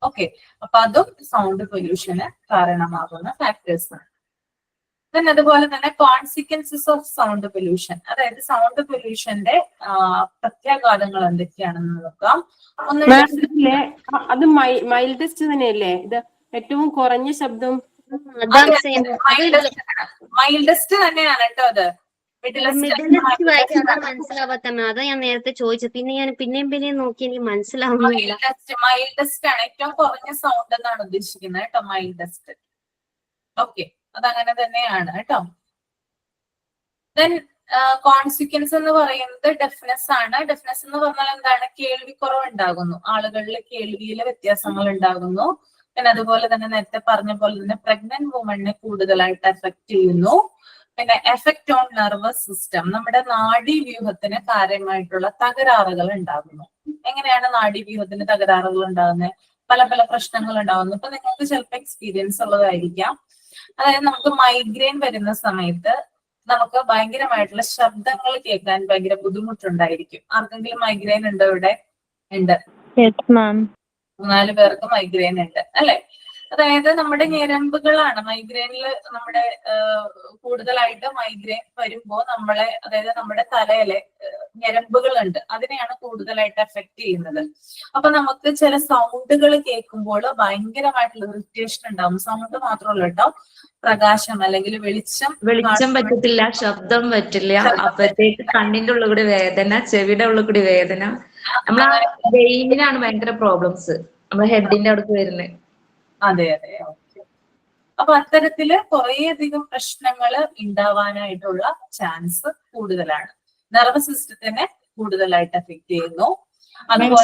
ഓക്കെ, അപ്പൊ അതും സൗണ്ട് പൊല്യൂഷന് കാരണമാകുന്ന ഫാക്ടേഴ്സ് ആണ്. പിന്നെ അതുപോലെ തന്നെ കോൺസിക്വൻസസ് ഓഫ് സൗണ്ട് പൊല്യൂഷൻ, അതായത് സൗണ്ട് പൊല്യൂഷന്റെ പ്രത്യാഘാതങ്ങൾ എന്തൊക്കെയാണെന്ന് നോക്കാം.
അത് മൈൽഡസ്റ്റ് തന്നെയല്ലേ? ഇത് ഏറ്റവും കുറഞ്ഞ ശബ്ദം
മൈൽഡസ്റ്റ് തന്നെയാണ് കേട്ടോ അത്.
മിഡിൽ ലിസ്റ്റ് വായിച്ചാൽ അതാണ് മനസ്സിലാവാത്ത മാം. അതാ ഞാൻ നേരത്തെ ചോദിച്ചത്. പിന്നെ ഞാൻ പിന്നെയും നോക്കി എനിക്ക് മനസ്സിലാവുന്നില്ല.
മൈൽഡസ്റ്റ് ആണ് ഏറ്റവും കുറഞ്ഞ സൗണ്ട് എന്നാണ് ഉദ്ദേശിക്കുന്നത് കേട്ടോ. മൈൽഡസ്റ്റ്. ഓക്കെ, അതങ്ങനെ തന്നെയാണ് കേട്ടോ. ദെൻ കോൺസിക്വൻസ് എന്ന് പറയുന്നത് ഡെഫ്നെസ് ആണ്. ഡെഫ്നെസ് എന്ന് പറഞ്ഞാൽ എന്താണ്? കേൾവിക്കുറവ് ഉണ്ടാകുന്നു, ആളുകളിൽ കേൾവിയിൽ വ്യത്യാസങ്ങൾ ഉണ്ടാകുന്നു. പിന്നെ അതുപോലെ തന്നെ നേരത്തെ പറഞ്ഞ പോലെ തന്നെ പ്രഗ്നന്റ് വുമണിനെ കൂടുതലായിട്ട് എഫക്ട് ചെയ്യുന്നു. പിന്നെ എഫക്ട് ഓൺ നെർവസ് സിസ്റ്റം, നമ്മുടെ നാഡീവ്യൂഹത്തിന് കാര്യമായിട്ടുള്ള തകരാറുകൾ ഉണ്ടാകുന്നു. എങ്ങനെയാണ് നാഡീവ്യൂഹത്തിന് തകരാറുകൾ ഉണ്ടാകുന്നത്? പല പല പ്രശ്നങ്ങൾ ഉണ്ടാകുന്നു. ഇപ്പൊ നിങ്ങൾക്ക് ചിലപ്പോൾ എക്സ്പീരിയൻസ് ഉള്ളതായിരിക്കാം. അതായത് നമുക്ക് മൈഗ്രെയിൻ വരുന്ന സമയത്ത് നമുക്ക് ഭയങ്കരമായിട്ടുള്ള ശബ്ദങ്ങൾ കേൾക്കാൻ ഭയങ്കര ബുദ്ധിമുട്ടുണ്ടായിരിക്കും. ആർക്കെങ്കിലും മൈഗ്രെയിൻ ഉണ്ടോ ഇവിടെ? ഉണ്ട്. 3-4 പേർക്ക് മൈഗ്രെയിൻ ഉണ്ട് അല്ലെ? അതായത് നമ്മുടെ ഞരമ്പുകളാണ് മൈഗ്രെയിനിൽ നമ്മുടെ കൂടുതലായിട്ട് മൈഗ്രെയിൻ വരുമ്പോ നമ്മളെ, അതായത് നമ്മുടെ തലയിലെ ഞരമ്പുകളുണ്ട്, അതിനെയാണ് കൂടുതലായിട്ട് എഫക്ട് ചെയ്യുന്നത്. അപ്പൊ നമുക്ക് ചില സൗണ്ടുകൾ കേൾക്കുമ്പോൾ ഭയങ്കരമായിട്ടുള്ള ഇറിറ്റേഷൻ ഉണ്ടാവും. സൗണ്ട് മാത്രമല്ല കേട്ടോ, പ്രകാശം അല്ലെങ്കിൽ വെളിച്ചം
പറ്റത്തില്ല, ശബ്ദം പറ്റില്ല. അപ്പഴത്തേക്ക് കണ്ണിന്റെ ഉള്ളിൽ കൂടി വേദന, ചെവിയുടെ ഉള്ളിൽ കൂടി വേദന. നമ്മളെ ബ്രെയിനിനാണ് ഭയങ്കര പ്രോബ്ലംസ്, നമ്മുടെ ഹെഡിന്റെ അവിടേക്ക് വരുന്നത്.
അതെ അതെ. അപ്പൊ അത്തരത്തില് കുറേയധികം പ്രശ്നങ്ങൾ ഉണ്ടാവാനായിട്ടുള്ള ചാൻസ് കൂടുതലാണ്. നെർവസ് സിസ്റ്റത്തിനെ കൂടുതലായിട്ട് എഫക്ട് ചെയ്യുന്നു.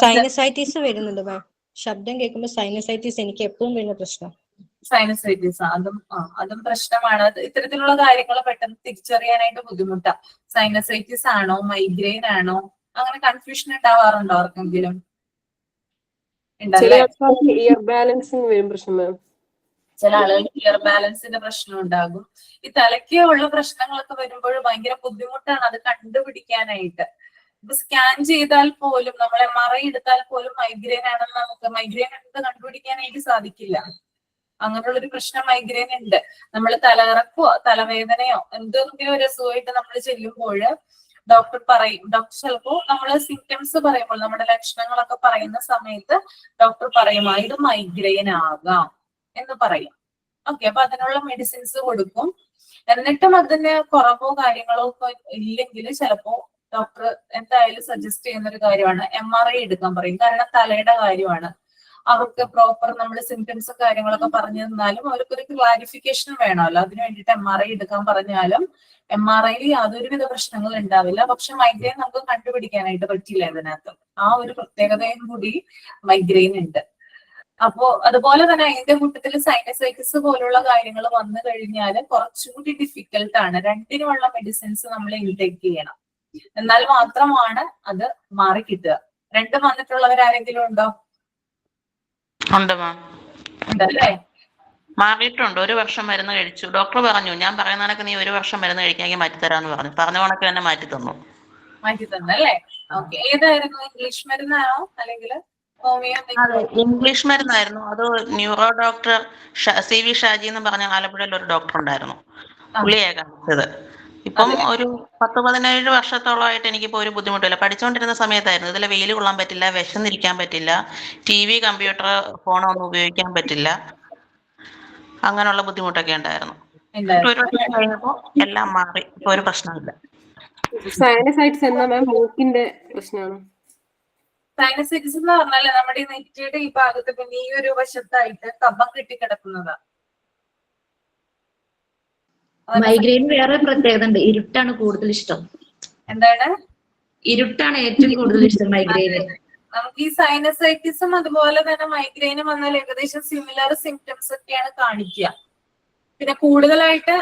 സൈനസൈറ്റിസ് വരുന്നുണ്ട് മാം. ശബ്ദം കേൾക്കുമ്പോൾ സൈനസൈറ്റിസ് എനിക്ക് എപ്പോഴും വരുന്ന പ്രശ്നം.
സൈനസൈറ്റിസ് അതും പ്രശ്നമാണ്. ഇത്തരത്തിലുള്ള കാര്യങ്ങൾ പെട്ടെന്ന് തിരിച്ചറിയാനായിട്ട് ബുദ്ധിമുട്ടാണ്. സൈനസൈറ്റിസ് ആണോ മൈഗ്രെയിൻ ആണോ അങ്ങനെ കൺഫ്യൂഷൻ ഉണ്ടാവാറുണ്ടോ ആർക്കെങ്കിലും?
ഇയർ ബാലൻസിങ് വരും പ്രശ്നം മാം.
ചില ആളുകൾക്ക് ഇയർ ബാലൻസിന്റെ പ്രശ്നം ഉണ്ടാകും. ഈ തലയ്ക്ക് ഉള്ള പ്രശ്നങ്ങളൊക്കെ വരുമ്പോൾ ഭയങ്കര ബുദ്ധിമുട്ടാണ് അത് കണ്ടുപിടിക്കാനായിട്ട്. ഇപ്പൊ സ്കാൻ ചെയ്താൽ പോലും, നമ്മൾ MRI എടുത്താൽ പോലും മൈഗ്രെയിൻ ആണെന്ന് നമുക്ക് മൈഗ്രെയിൻ എടുത്ത് കണ്ടുപിടിക്കാനായിട്ട് സാധിക്കില്ല. അങ്ങനെയുള്ളൊരു പ്രശ്നം മൈഗ്രെയിൻ ഉണ്ട്. നമ്മൾ തലകറക്കോ തലവേദനയോ എന്തെങ്കിലും ഒരു അസുഖമായിട്ട് നമ്മൾ ചെല്ലുമ്പോൾ ഡോക്ടർ ചിലപ്പോ നമ്മൾ സിംറ്റംസ് പറയുമ്പോൾ, നമ്മുടെ ലക്ഷണങ്ങളൊക്കെ പറയുന്ന സമയത്ത് ഡോക്ടർ പറയും ഇത് മൈഗ്രെയിൻ ആകാം എന്ന് പറയും. ഓക്കെ, അപ്പൊ അതിനുള്ള മെഡിസിൻസ് കൊടുക്കും. എന്നിട്ടും അതിന് കുറവോ കാര്യങ്ങളോ ഒക്കെ ഇല്ലെങ്കിൽ ചിലപ്പോ ഡോക്ടർ എന്തായാലും സജസ്റ്റ് ചെയ്യുന്ന ഒരു കാര്യമാണ് MRI എടുക്കാൻ പറയും. കാരണം തലയുടെ കാര്യമാണ്. അവർക്ക് പ്രോപ്പർ നമ്മൾ സിംറ്റംസും കാര്യങ്ങളൊക്കെ പറഞ്ഞു തന്നാലും അവർക്കൊരു ക്ലാരിഫിക്കേഷൻ വേണമല്ലോ. അതിന് വേണ്ടിയിട്ട് MRI എടുക്കാൻ പറഞ്ഞാലും MRIയിൽ യാതൊരുവിധ പ്രശ്നങ്ങൾ ഉണ്ടാവില്ല. പക്ഷെ മൈഗ്രെയിൻ നമുക്ക് കണ്ടുപിടിക്കാനായിട്ട് പറ്റില്ല. ഇതിനകത്ത് ആ ഒരു പ്രത്യേകതയും കൂടി മൈഗ്രെയിൻ ഉണ്ട്. അപ്പോ അതുപോലെ തന്നെ അതിന്റെ കൂട്ടത്തിൽ സൈനസൈറ്റിസ് പോലുള്ള കാര്യങ്ങൾ വന്നു കഴിഞ്ഞാൽ കുറച്ചുകൂടി ഡിഫിക്കൽട്ടാണ്. രണ്ടിനുമുള്ള മെഡിസിൻസ് നമ്മൾ ഇൻടേക്ക് ചെയ്യണം. എന്നാൽ മാത്രമാണ് അത് മാറി കിട്ടുക. രണ്ടും വന്നിട്ടുള്ളവരാരെങ്കിലും ഉണ്ടോ?
ഉണ്ട് മാം.
ഉണ്ടല്ലേ?
മാറിയിട്ടുണ്ട്. 1 വർഷം മരുന്ന് കഴിച്ചു. ഡോക്ടർ പറഞ്ഞു ഞാൻ പറയുന്ന കണക്ക് നീ 1 വർഷം മരുന്ന് കഴിക്കാമെങ്കിൽ മാറ്റിത്തരാന്ന് പറഞ്ഞു. പറഞ്ഞ കണക്ക് തന്നെ മാറ്റി തന്നു.
മാറ്റി തന്നല്ലേ? ഓക്കെ. ഏതായിരുന്നു? ഇംഗ്ലീഷ് മരുന്നാണോ അല്ലെങ്കിൽ ഹോമിയോ?
ഇംഗ്ലീഷ് മരുന്നായിരുന്നു. അത് ന്യൂറോ ഡോക്ടർ CV ഷാജി എന്ന് പറഞ്ഞ ആലപ്പുഴയിൽ ഒരു ഡോക്ടർ ഉണ്ടായിരുന്നു. പുള്ളിയെ കാണിച്ചത്. ഇപ്പം ഒരു 10-17 വർഷത്തോളമായിട്ട് എനിക്കിപ്പോ ഒരു ബുദ്ധിമുട്ടില്ല. പഠിച്ചുകൊണ്ടിരുന്ന സമയത്തായിരുന്നു. ഇതിലെ വെയിൽ കൊള്ളാൻ പറ്റില്ല, വിശന്നിരിക്കാൻ പറ്റില്ല, TV കമ്പ്യൂട്ടർ ഫോണൊന്നും ഉപയോഗിക്കാൻ പറ്റില്ല, അങ്ങനെയുള്ള ബുദ്ധിമുട്ടൊക്കെ ഉണ്ടായിരുന്നു. 1 വർഷം കഴിഞ്ഞപ്പോ എല്ലാം മാറി. ഇപ്പൊ ഒരു പ്രശ്നമില്ല.
സൈനസൈറ്റിസ് എന്നാ മാം മൂക്കിന്റെ പ്രശ്നമാണ്.
സൈനസൈറ്റിസ് എന്ന് പറഞ്ഞാല് നമ്മുടെ ഈ നെറ്റിയുടെ ഈ ഭാഗത്ത് പിന്നെ ഈ ഒരു വശത്തായിട്ട് കഫം കെട്ടിക്കിടക്കുന്നതാണ്.
മൈഗ്രെയിൻ വേറെ പ്രത്യേകത ഉണ്ട്, ഇരുട്ടാണ് കൂടുതൽ ഇഷ്ടം.
എന്താണ്?
ഇരുട്ടാണ് ഏറ്റവും കൂടുതൽ ഇഷ്ടം മൈഗ്രെയിന്.
നമുക്ക് ഈ സൈനസൈറ്റിസും അതുപോലെ തന്നെ മൈഗ്രെയിനും വന്നാൽ ഏകദേശം സിമിലർ സിംറ്റംസ് ഒക്കെയാണ് കാണിക്കുക. പിന്നെ കൂടുതലായിട്ട്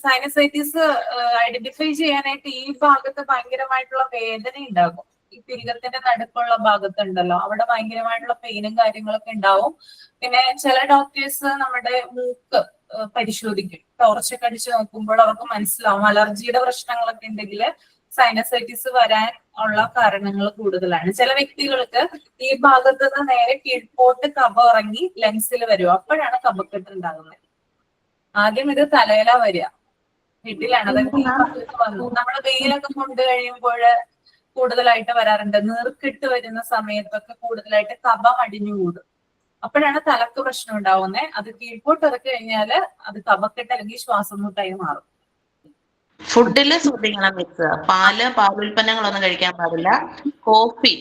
സൈനസൈറ്റിസ് ഐഡന്റിഫൈ ചെയ്യാനായിട്ട് ഈ ഭാഗത്ത് ഭയങ്കരമായിട്ടുള്ള വേദന ഉണ്ടാകും. ഈ പിരികത്തിന്റെ നടുക്കുള്ള ഭാഗത്തുണ്ടല്ലോ, അവിടെ ഭയങ്കരമായിട്ടുള്ള പെയിനും കാര്യങ്ങളൊക്കെ ഉണ്ടാവും. പിന്നെ ചില ഡോക്ടേഴ്സ് നമ്മുടെ മൂക്ക് പരിശോധിക്കും. ടോർച്ചൊക്കെ അടിച്ച് നോക്കുമ്പോൾ അവർക്ക് മനസ്സിലാവും അലർജിയുടെ പ്രശ്നങ്ങളൊക്കെ ഉണ്ടെങ്കിൽ സൈനസൈറ്റിസ് വരാൻ ഉള്ള കാരണങ്ങൾ കൂടുതലാണ്. ചില വ്യക്തികൾക്ക് ഈ ഭാഗത്ത് നിന്ന് നേരെ കീഴ്പോട്ട് കഫം ഇറങ്ങി ലങ്സിൽ വരും. അപ്പോഴാണ് കഫക്കെട്ട് ഉണ്ടാകുന്നത്. ആദ്യം ഇത് തലയിലാ വരിക, ഹെഡിലാണ്. അതായത് ഈ ഭാഗത്ത് വന്നു നമ്മൾ വെയിലൊക്കെ കൊണ്ട് കഴിയുമ്പോൾ കൂടുതലായിട്ട് വരാറുണ്ട്. നീർക്കെട്ട് വരുന്ന സമയത്തൊക്കെ കൂടുതലായിട്ട് കഫം അടിഞ്ഞുകൂടും. അപ്പോഴാണ് തലക്ക് പ്രശ്നം ഉണ്ടാവുന്നത്. അത് കീഴ്പോട്ട് ഇറക്കി കഴിഞ്ഞാൽ അത് കഫക്കെട്ട് അല്ലെങ്കിൽ ശ്വാസം മുട്ടായി മാറും.
ഫുഡില് ശ്രദ്ധിക്കണം മിക്സ്. പാലുൽപ്പന്നങ്ങളൊന്നും കഴിക്കാൻ പാടില്ല. കോഫി,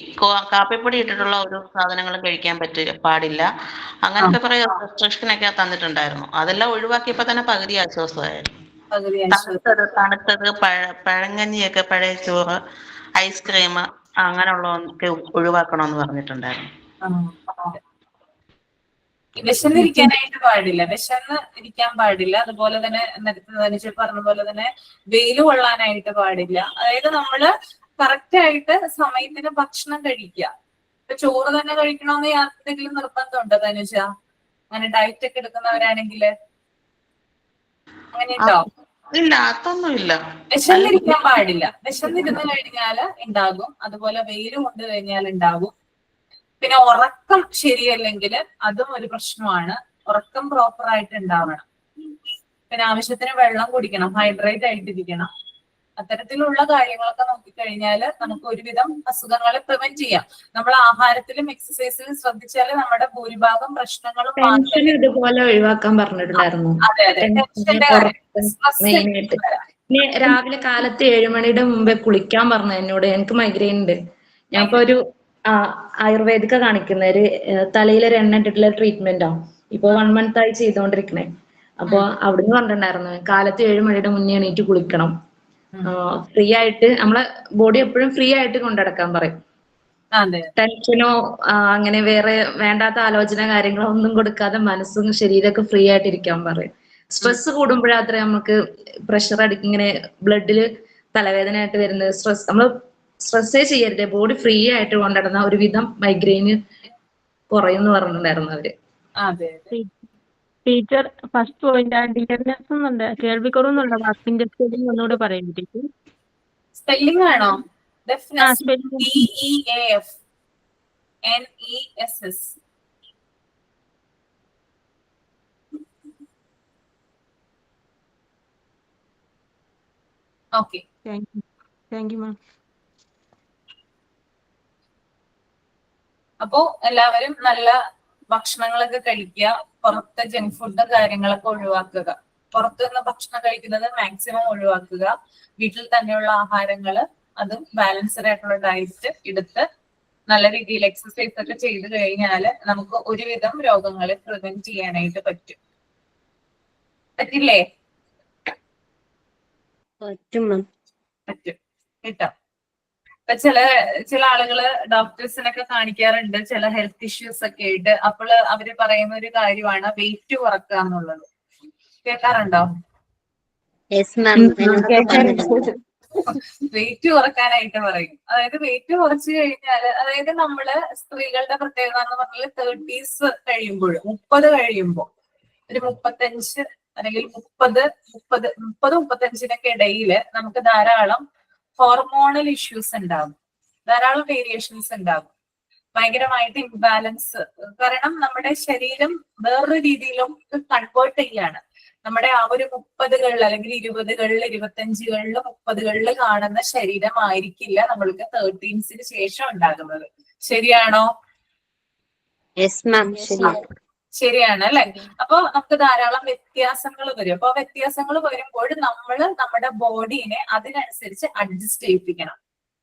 കാപ്പിപ്പൊടി ഇട്ടിട്ടുള്ള ഒരു സാധനങ്ങളും കഴിക്കാൻ പാടില്ല. അങ്ങനത്തെ കുറെ റെസ്ട്രിക്ഷൻ ഒക്കെ തന്നിട്ടുണ്ടായിരുന്നു. അതെല്ലാം ഒഴിവാക്കിയപ്പോ തന്നെ പകുതി ആശ്വാസമായിരുന്നു. തണുത്തത് പഴങ്കഞ്ഞിയൊക്കെ, പഴയ ചോറ്, ഐസ്ക്രീം അങ്ങനെയുള്ളതൊക്കെ ഒഴിവാക്കണമെന്ന് പറഞ്ഞിട്ടുണ്ടായിരുന്നു.
വിശന്നിരിക്കാനായിട്ട് പാടില്ല, വിശന്ന് ഇരിക്കാൻ പാടില്ല. അതുപോലെ തന്നെ നേരത്തെ ധനുജ പറഞ്ഞ പോലെ തന്നെ വെയില് കൊള്ളാനായിട്ട് പാടില്ല. അതായത് നമ്മള് കറക്റ്റ് ആയിട്ട് സമയത്തിന് ഭക്ഷണം കഴിക്കുക. ഇപ്പൊ ചോറ് തന്നെ കഴിക്കണമെന്ന് എന്തെങ്കിലും നിർബന്ധമുണ്ടോ ധനുജ? അങ്ങനെ ഡയറ്റ് ഒക്കെ എടുക്കുന്നവരാണെങ്കിൽ അങ്ങനെ ഉണ്ടോ?
ഇല്ല, അതൊന്നും ഇല്ല.
വിശന്നിരിക്കാൻ പാടില്ല. വിശന്നിരുന്ന് കഴിഞ്ഞാല് ഉണ്ടാകും. അതുപോലെ വെയില് കൊണ്ട് കഴിഞ്ഞാൽ ഉണ്ടാകും. പിന്നെ ഉറക്കം ശരിയല്ലെങ്കിൽ അതും ഒരു പ്രശ്നമാണ്. ഉറക്കം പ്രോപ്പർ ആയിട്ട് ഉണ്ടാവണം. പിന്നെ ആവശ്യത്തിന് വെള്ളം കുടിക്കണം, ഹൈഡ്രേറ്റ് ആയിട്ടിരിക്കണം. അത്തരത്തിലുള്ള കാര്യങ്ങളൊക്കെ നോക്കിക്കഴിഞ്ഞാൽ നമുക്ക് ഒരുവിധം അസുഖങ്ങളെ പ്രിവെന്റ് ചെയ്യാം. നമ്മൾ ആഹാരത്തിലും എക്സസൈസിലും ശ്രദ്ധിച്ചാൽ നമ്മുടെ ഭൂരിഭാഗം പ്രശ്നങ്ങളും
ഇതുപോലെ ഒഴിവാക്കാൻ പറഞ്ഞിട്ടുണ്ടായിരുന്നു.
അതെ അതെ,
മെയിനായിട്ട് രാവിലെ കാലത്ത് 7 മണിയുടെ മുമ്പേ കുളിക്കാൻ പറഞ്ഞു എന്നോട്. എനിക്ക് മൈഗ്രെയിൻ ഉണ്ട്. ഞാൻ ഇപ്പൊ ഒരു ആയുർവേദിക്ക കാണിക്കുന്ന ഒരു തലയിലൊരു എണ്ണ ഇട്ടിട്ടുള്ള ട്രീറ്റ്മെന്റാ ഇപ്പൊ 1 month ആയി ചെയ്തോണ്ടിരിക്കണേ. അപ്പൊ അവിടുന്ന് പറഞ്ഞിട്ടുണ്ടായിരുന്നു കാലത്ത് 7 മണിയുടെ മുന്നേ എണീറ്റ് കുളിക്കണം. ഫ്രീ ആയിട്ട് നമ്മളെ ബോഡി എപ്പോഴും ഫ്രീ ആയിട്ട് കൊണ്ടുനടക്കാൻ പറയും. ടെൻഷനോ അങ്ങനെ വേറെ വേണ്ടാത്ത ആലോചന കാര്യങ്ങളോ ഒന്നും കൊടുക്കാതെ മനസ്സും ശരീരമൊക്കെ ഫ്രീ ആയിട്ട് ഇരിക്കാൻ പറയും. സ്ട്രെസ് കൂടുമ്പോഴാത്രേ നമുക്ക് പ്രഷർ അടിക്കും, ഇങ്ങനെ ബ്ലഡില് തലവേദന ആയിട്ട് വരുന്നത്. നമ്മൾ സ്ട്രെസ്സേ ചെയ്യരുത്, ബോഡി ഫ്രീ ആയിട്ട് കൊണ്ടുനടന്ന ഒരുവിധം മൈഗ്രെയിന് കുറയുമെന്ന് പറഞ്ഞിട്ടുണ്ടായിരുന്നു അവര്.
ടീച്ചർ ഫസ്റ്റ് പോയിന്റ് ഡിയർനെസ് എന്നുണ്ട്, കേൾവിക്കുറവുന്നുണ്ട്. വാക്കിന്റെ സ്പെല്ലിംഗ് ഒന്നുകൂടെ പറയാൻ ടീച്ചർ.
സ്പെല്ലിംഗ് ആണോ? DEAF NESS. Okay,
thank you മാം.
അപ്പോ എല്ലാവരും നല്ല ഭക്ഷണങ്ങളൊക്കെ കഴിക്കുക. പുറത്തെ ജങ്ക് ഫുഡ് കാര്യങ്ങളൊക്കെ ഒഴിവാക്കുക. പുറത്തുനിന്ന് ഭക്ഷണം കഴിക്കുന്നത് മാക്സിമം ഒഴിവാക്കുക. വീട്ടിൽ തന്നെയുള്ള ആഹാരങ്ങള്, അതും ബാലൻസ്ഡ് ആയിട്ടുള്ള ഡയറ്റ് എടുത്ത് നല്ല രീതിയിൽ എക്സസൈസ് ഒക്കെ ചെയ്ത് കഴിഞ്ഞാല് നമുക്ക് ഒരുവിധം രോഗങ്ങളെ പ്രിവെന്റ് ചെയ്യാനായിട്ട് പറ്റും. പറ്റില്ലേ?
പറ്റും
കേട്ടോ. ഇപ്പൊ ചില ആളുകള് ഡോക്ടേഴ്സിനൊക്കെ കാണിക്കാറുണ്ട് ചില ഹെൽത്ത് ഇഷ്യൂസ് ഒക്കെ ആയിട്ട്. അപ്പോൾ അവര് പറയുന്ന ഒരു കാര്യമാണ് വെയിറ്റ് കുറക്കുക എന്നുള്ളത്. കേൾക്കാറുണ്ടോ? വെയിറ്റ് കുറക്കാനായിട്ട് പറയും. അതായത് വെയിറ്റ് കുറച്ച് കഴിഞ്ഞാല്, അതായത് നമ്മള് സ്ത്രീകളുടെ പ്രത്യേകത എന്ന് പറഞ്ഞാൽ 30s കഴിയുമ്പോൾ, 30 കഴിയുമ്പോൾ, ഒരു 35 അല്ലെങ്കിൽ 30-35 ഇടയില് നമുക്ക് ധാരാളം ഹോർമോണൽ ഇഷ്യൂസ് ഉണ്ടാകും, ധാരാളം വേരിയേഷൻസ് ഉണ്ടാകും, ഭയങ്കരമായിട്ട് ഇംബാലൻസ്. കാരണം നമ്മുടെ ശരീരം വേറൊരു രീതിയിലും കൺവേർട്ട് ചെയ്യാണ്. നമ്മുടെ ആ ഒരു 30കളിൽ അല്ലെങ്കിൽ 20കളിൽ 25കളിൽ 30കളിൽ കാണുന്ന ശരീരമായിരിക്കില്ല നമ്മൾക്ക് 30s ശേഷം ഉണ്ടാകുന്നത്. ശരിയാണോ? ശരിയാണ് അല്ലെ? അപ്പൊ നമുക്ക് ധാരാളം വ്യത്യാസങ്ങൾ വരും. അപ്പൊ വ്യത്യാസങ്ങൾ വരുമ്പോൾ നമ്മൾ നമ്മുടെ ബോഡീനെ അതിനനുസരിച്ച് അഡ്ജസ്റ്റ് ചെയ്യിപ്പിക്കണം.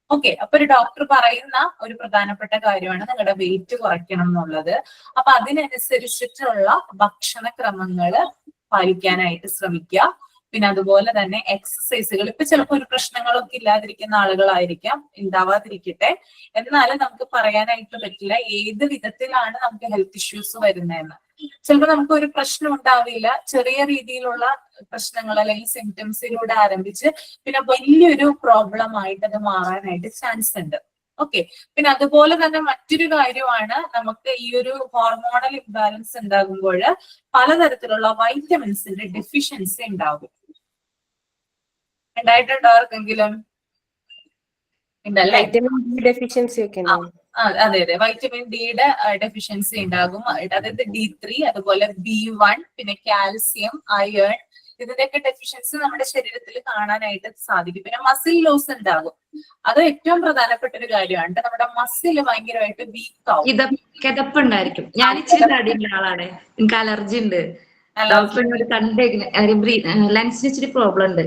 ഓക്കെ, അപ്പൊ ഒരു ഡോക്ടർ പറയുന്ന ഒരു പ്രധാനപ്പെട്ട കാര്യമാണ് നിങ്ങളുടെ വെയിറ്റ് കുറയ്ക്കണം എന്നുള്ളത്. അപ്പൊ അതിനനുസരിച്ചിട്ടുള്ള ഭക്ഷണക്രമങ്ങള് പാലിക്കാനായിട്ട് ശ്രമിക്കുക. പിന്നെ അതുപോലെ തന്നെ എക്സസൈസുകൾ. ഇപ്പൊ ചിലപ്പോൾ ഒരു പ്രശ്നങ്ങളൊക്കെ ഇല്ലാതിരിക്കുന്ന ആളുകളായിരിക്കാം, ഉണ്ടാവാതിരിക്കട്ടെ. എന്നാലും നമുക്ക് പറയാനായിട്ട് പറ്റില്ല ഏത് വിധത്തിലാണ് നമുക്ക് ഹെൽത്ത് ഇഷ്യൂസ് വരുന്നതെന്ന്. ചിലപ്പോൾ നമുക്ക് ഒരു പ്രശ്നം ഉണ്ടാവില്ല, ചെറിയ രീതിയിലുള്ള പ്രശ്നങ്ങൾ അല്ലെങ്കിൽ സിംറ്റംസിലൂടെ ആരംഭിച്ച് പിന്നെ വലിയൊരു പ്രോബ്ലം ആയിട്ട് അത് മാറാനായിട്ട് ചാൻസ് ഉണ്ട്. ഓക്കെ, പിന്നെ അതുപോലെ തന്നെ മറ്റൊരു കാര്യമാണ്, നമുക്ക് ഈ ഒരു ഹോർമോണൽ ഇംബാലൻസ് ഉണ്ടാകുമ്പോൾ പലതരത്തിലുള്ള വൈറ്റമിൻസിന്റെ ഡെഫിഷ്യൻസി ഉണ്ടാകും. ഉണ്ടായിട്ടുണ്ടോ ആർക്കെങ്കിലും? ഉണ്ടല്ലേ?
ഡെഫിഷ്യൻസി ഒക്കെ
അതെ അതെ, വൈറ്റമിൻ ഡിയുടെ ഡെഫിഷ്യൻസി ഉണ്ടാകും. അതായത് D3, അതുപോലെ B1, പിന്നെ കാൽസ്യം, അയൺ, ഇതിന്റെയൊക്കെ ഡെഫിഷ്യൻസി നമ്മുടെ ശരീരത്തിൽ കാണാനായിട്ട് സാധിക്കും. പിന്നെ മസിൽ ലോസ് ഉണ്ടാകും. അത് ഏറ്റവും പ്രധാനപ്പെട്ട ഒരു കാര്യമാണ്. നമ്മുടെ മസിൽ ഭയങ്കരമായിട്ട് വീക്ക് ആവും.
കിതപ്പുണ്ടായിരിക്കും. ഞാൻ ഇച്ചിരി തടിയുള്ള ആളാണ്, എനിക്ക് അലർജി ഉണ്ട്. ഡോക്ടറിനോട് ലങ്സിന് ഇച്ചിരി പ്രോബ്ലം ഉണ്ട്.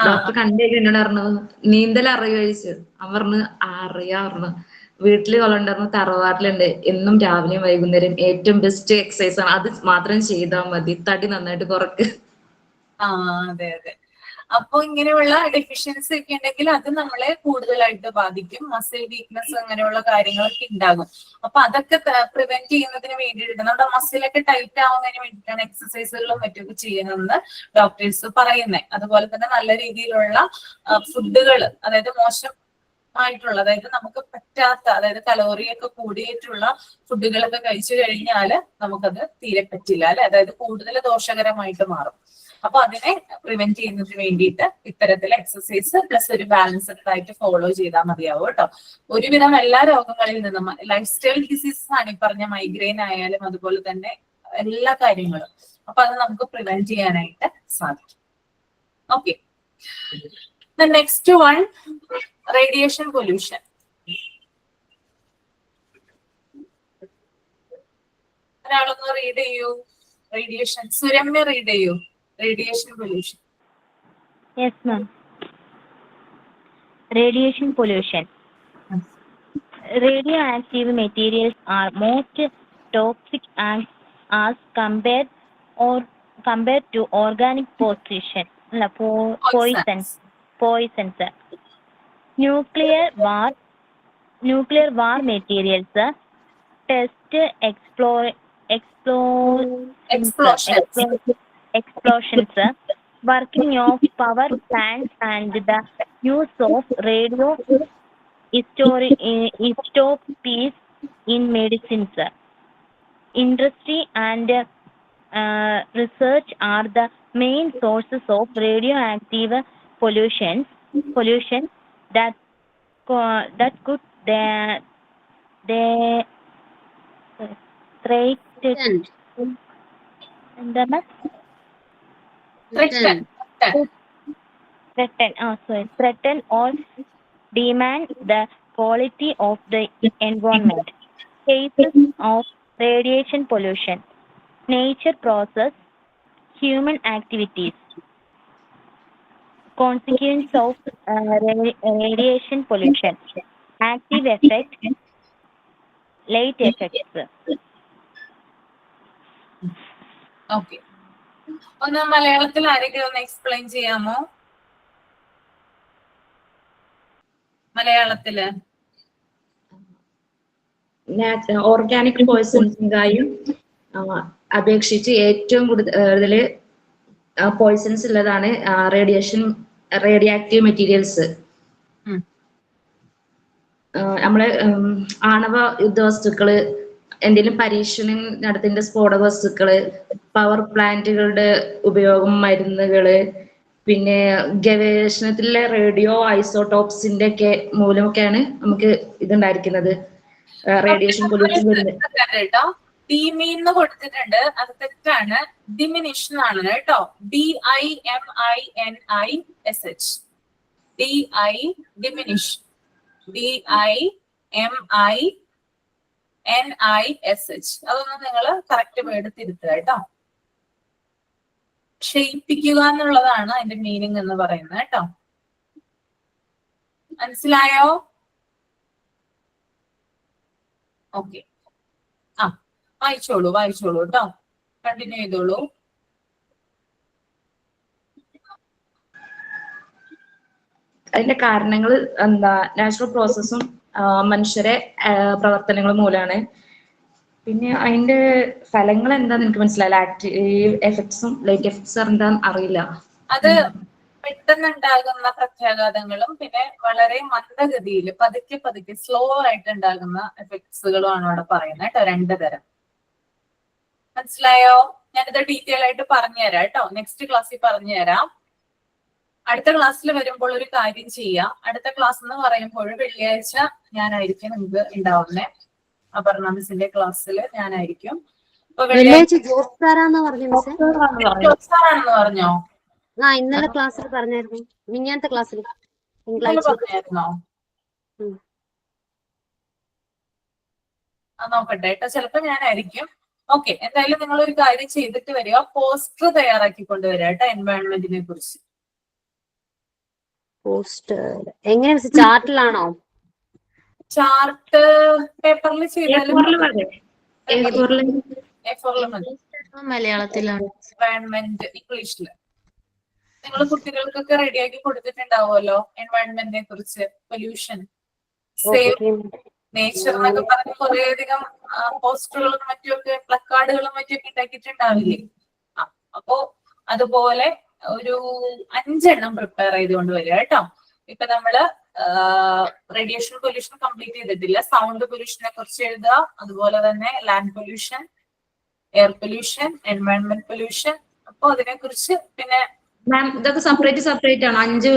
ഡോക്ടർ കണ്ടു എന്നോട് പറഞ്ഞു നീന്തൽ അറിയോ ചോദിച്ചു. അവൻ പറഞ്ഞു അറിയാ പറഞ്ഞു. വീട്ടില് കൊണ്ടുണ്ടായിരുന്നു, തറവാട്ടിലുണ്ട്, എന്നും രാവിലെയും വൈകുന്നേരം ഏറ്റവും ബെസ്റ്റ് എക്സസൈസ് ആണ്, അത് മാത്രം ചെയ്താൽ മതി, തടി നന്നായിട്ട് കുറക്ക്.
അതെ അതെ. അപ്പൊ ഇങ്ങനെയുള്ള ഡെഫിഷ്യൻസി ഒക്കെ ഉണ്ടെങ്കിൽ അത് നമ്മളെ കൂടുതലായിട്ട് ബാധിക്കും. മസിൽ വീക്ക്നെസ് അങ്ങനെയുള്ള കാര്യങ്ങളൊക്കെ ഉണ്ടാകും. അപ്പൊ അതൊക്കെ പ്രിവെന്റ് ചെയ്യുന്നതിന് വേണ്ടിയിട്ട് നമ്മുടെ മസിലൊക്കെ ടൈറ്റ് ആവുന്നതിന് വേണ്ടിയിട്ടാണ് എക്സസൈസുകളും മറ്റൊക്കെ ചെയ്യുന്നതെന്ന് ഡോക്ടേഴ്സ് പറയുന്നത്. അതുപോലെ തന്നെ നല്ല രീതിയിലുള്ള ഫുഡുകൾ, അതായത് മോശമായിട്ടുള്ള, അതായത് നമുക്ക് പറ്റാത്ത, അതായത് കലോറിയൊക്കെ കൂടിയിട്ടുള്ള ഫുഡുകളൊക്കെ കഴിച്ചു കഴിഞ്ഞാൽ നമുക്കത് തീരെ പറ്റില്ല അല്ലെ, അതായത് കൂടുതൽ ദോഷകരമായിട്ട് മാറും. അപ്പൊ അതിനെ പ്രിവെന്റ് ചെയ്യുന്നതിന് വേണ്ടിയിട്ട് ഇത്തരത്തിലെ എക്സസൈസ് പ്ലസ് ഒരു ബാലൻസ്ഡ് ആയിട്ട് ഫോളോ ചെയ്താൽ മതിയാവും കേട്ടോ. ഒരുവിധം എല്ലാ രോഗങ്ങളിൽ നിന്നും, ലൈഫ് സ്റ്റൈൽ ഡിസീസസ് ആണ് ഈ പറഞ്ഞ മൈഗ്രെയിൻ ആയാലും അതുപോലെ തന്നെ എല്ലാ കാര്യങ്ങളും. അപ്പൊ അത് നമുക്ക് പ്രിവെന്റ് ചെയ്യാനായിട്ട് സാധിക്കും. Okay, next one, radiation pollution. ഒരാളൊന്ന് റീഡ് ചെയ്യൂ. റേഡിയേഷൻ, സുരമ്യ റീഡ് ചെയ്യൂ. Radiation pollution.
Yes, ma'am. Radiation pollution. Radioactive materials are most toxic as compared to organic poisons. Nuclear war materials, test explosions, working of power plants, and the use of radio isotopes in medicines. Industry and research are the main sources of radioactive pollution that could threaten or demand the quality of the environment. Cases of radiation pollution: nature process, human activities. Consequence of radiation pollution: active effect, late effects.
Okay, ഒന്ന് മലയാളത്തിൽ ആരെങ്കിലും ഒന്ന് explain ചെയ്യാമോ? മലയാളത്തില്
organic പോയ്സൺസിൻ്റെയും അപേക്ഷിച്ച് ഏറ്റവും കൂടുതൽ poisons ഉള്ളതാണ് റേഡിയോആക്റ്റീവ് മെറ്റീരിയൽസ്. നമ്മളെ ആണവ യുദ്ധവസ്തുക്കള്, എന്തെങ്കിലും പരീക്ഷണം നടത്തേണ്ട സ്ഫോടക വസ്തുക്കള്, പവർ പ്ലാന്റുകളുടെ ഉപയോഗം, മരുന്നുകള്, പിന്നെ ഗവേഷണത്തിലെ റേഡിയോ ഐസോടോപ്സിന്റെ ഒക്കെ മൂലമൊക്കെയാണ് നമുക്ക് ഇതുണ്ടായിരിക്കുന്നത്, റേഡിയേഷൻ പൊല്യൂഷൻ വരുന്നത്.
ഡിമീന്ന് കൊടുത്തിട്ടുണ്ട്, അത് തെറ്റാണ്. ഡിമിനിഷൻ ആണ് കേട്ടോ. DIMINISH, diminish, DIMINISH. അതൊന്നും നിങ്ങൾ കറക്റ്റ് വേർഡ് തിരുത്തുക കേട്ടോ. ക്ഷയിപ്പിക്കുക എന്നുള്ളതാണ് അതിന്റെ മീനിങ് എന്ന് പറയുന്നത് കേട്ടോ. മനസ്സിലായോ? ഓക്കെ, വായിച്ചോളൂ കേട്ടോ, കണ്ടിന്യൂ ചെയ്തോളൂ.
അതിന്റെ കാരണങ്ങൾ എന്താ, നാച്ചുറൽ പ്രോസസ്സും മനുഷ്യരെ പ്രവർത്തനങ്ങളും മൂലമാണ്. പിന്നെ അതിന്റെ ഫലങ്ങൾ എന്താന്ന് എനിക്ക് മനസ്സിലായില്ല. ആക്റ്റീവ് എഫക്ട്സും ലൈറ്റ് എഫക്ട്സും എന്താന്ന് അറിയില്ല.
അത് പെട്ടെന്നുണ്ടാകുന്ന പ്രത്യാഘാതങ്ങളും പിന്നെ വളരെ മന്ദഗതിയിൽ പതുക്കെ സ്ലോ ആയിട്ട് ഉണ്ടാകുന്ന എഫക്ട്സുകളുമാണ് അവിടെ പറയുന്നത് കേട്ടോ. 2 തരം. മനസ്സിലായോ? ഞാനിത് ഡീറ്റെയിൽ ആയിട്ട് പറഞ്ഞുതരാം കേട്ടോ. നെക്സ്റ്റ് ക്ലാസ്സിൽ പറഞ്ഞുതരാം. അടുത്ത ക്ലാസ്സിൽ വരുമ്പോൾ ഒരു കാര്യം ചെയ്യാം. അടുത്ത ക്ലാസ് എന്ന് പറയുമ്പോൾ വെള്ളിയാഴ്ച ഞാനായിരിക്കും നിങ്ങൾക്ക് ഉണ്ടാവുന്നേ. അപർണ മിസ്സിന്റെ ക്ലാസ്സിൽ ഞാനായിരിക്കും.
ജോസ് സാറാന്ന്
പറഞ്ഞോ?
ഇന്നലെ ക്ലാസ്സിൽ പറഞ്ഞായിരുന്നു, മിഞ്ഞാത്തെ ക്ലാസ്സിൽ
പറഞ്ഞായിരുന്നോ? നോക്കട്ടെ കേട്ടോ, ചിലപ്പോ ഞാനായിരിക്കും. ഓക്കെ, എന്തായാലും നിങ്ങൾ ഒരു കാര്യം ചെയ്തിട്ട് വരിക, പോസ്റ്റർ തയ്യാറാക്കി കൊണ്ടുവരിക കേട്ടോ എൻവയോൺമെന്റിനെ കുറിച്ച്.
പോസ്റ്റ് എങ്ങനെ മിസ് ചാർട്ടിലാണോ?
ചാർട്ട് പേപ്പറിൽ ചെയ്താലും
A4 മതി. A4
A4 മതി.
മലയാളത്തിലാണ്.
എൻവയൺമെന്റ് ഇംഗ്ലീഷില് നിങ്ങൾ കുട്ടികൾക്കൊക്കെ റെഡിയാക്കി കൊടുത്തിട്ടുണ്ടാവുമല്ലോ എൻവയൺമെന്റിനെ കുറിച്ച്, പൊല്യൂഷൻ, സേവ് നേച്ചർ എന്നൊക്കെ പറഞ്ഞ് കുറേയധികം പോസ്റ്ററുകളും മറ്റുമൊക്കെ പ്ലക്കാർഡുകളും മറ്റുമൊക്കെ ഉണ്ടാക്കിയിട്ടുണ്ടാവില്ലേ? അപ്പോ അതുപോലെ ഒരു 5 എണ്ണം പ്രിപ്പയർ ചെയ്തുകൊണ്ട് വരിക കേട്ടോ. ഇപ്പൊ നമ്മള് റേഡിയേഷൻ പൊല്യൂഷൻ കംപ്ലീറ്റ് ചെയ്തിട്ടില്ല. സൗണ്ട് പൊല്യൂഷനെ കുറിച്ച് എഴുതുക, അതുപോലെ തന്നെ land pollution, air pollution, environment pollution. അപ്പൊ അതിനെ കുറിച്ച് പിന്നെ
മാം ഇതൊക്കെ സെപ്പറേറ്റ് ആണ്. 5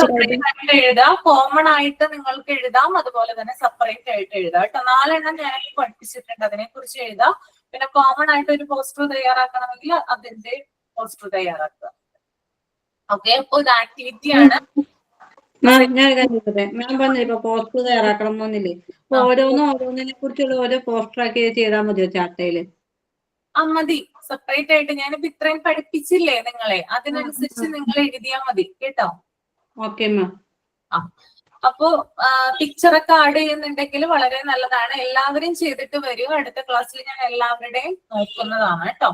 സെപ്പറേറ്റ് ആയിട്ട് എഴുതാം. കോമൺ ആയിട്ട് നിങ്ങൾക്ക് എഴുതാം, അതുപോലെ തന്നെ സെപ്പറേറ്റ് ആയിട്ട് എഴുതാം കേട്ടോ. 4 എണ്ണം ഞാൻ പഠിപ്പിച്ചിട്ടുണ്ട്, അതിനെ കുറിച്ച് എഴുതാം. പിന്നെ കോമൺ ആയിട്ട് ഒരു പോസ്റ്റർ തയ്യാറാക്കണമെങ്കിൽ അതിന്റെ പോസ്റ്റർ തയ്യാറാക്കുക. ഓക്കെ, അപ്പൊ ഇത് ആക്ടിവിറ്റി ആണ്.
മാം പറഞ്ഞു ഇപ്പൊ പോസ്റ്റർ തയ്യാറാക്കണം എന്നില്ലേ? അപ്പൊ ഓരോന്നിനെ കുറിച്ചുള്ള ഓരോ പോസ്റ്റർ ആക്കി ചെയ്താൽ മതിയോ ചാർട്ടയില്?
മതി, സെപ്പറേറ്റ് ആയിട്ട്. ഞാനിപ്പോ ഇത്രയും പഠിപ്പിച്ചില്ലേ നിങ്ങളെ, അതിനനുസരിച്ച് നിങ്ങൾ എഴുതിയാൽ മതി കേട്ടോ.
Okay ma'am.
അപ്പോ പിക്ചറൊക്കെ ആഡ് ചെയ്യുന്നുണ്ടെങ്കിൽ വളരെ നല്ലതാണ്. എല്ലാവരും ചെയ്തിട്ട് വരൂ. അടുത്ത ക്ലാസ്സിൽ ഞാൻ എല്ലാവരുടെയും നോക്കുന്നതാണ് കേട്ടോ.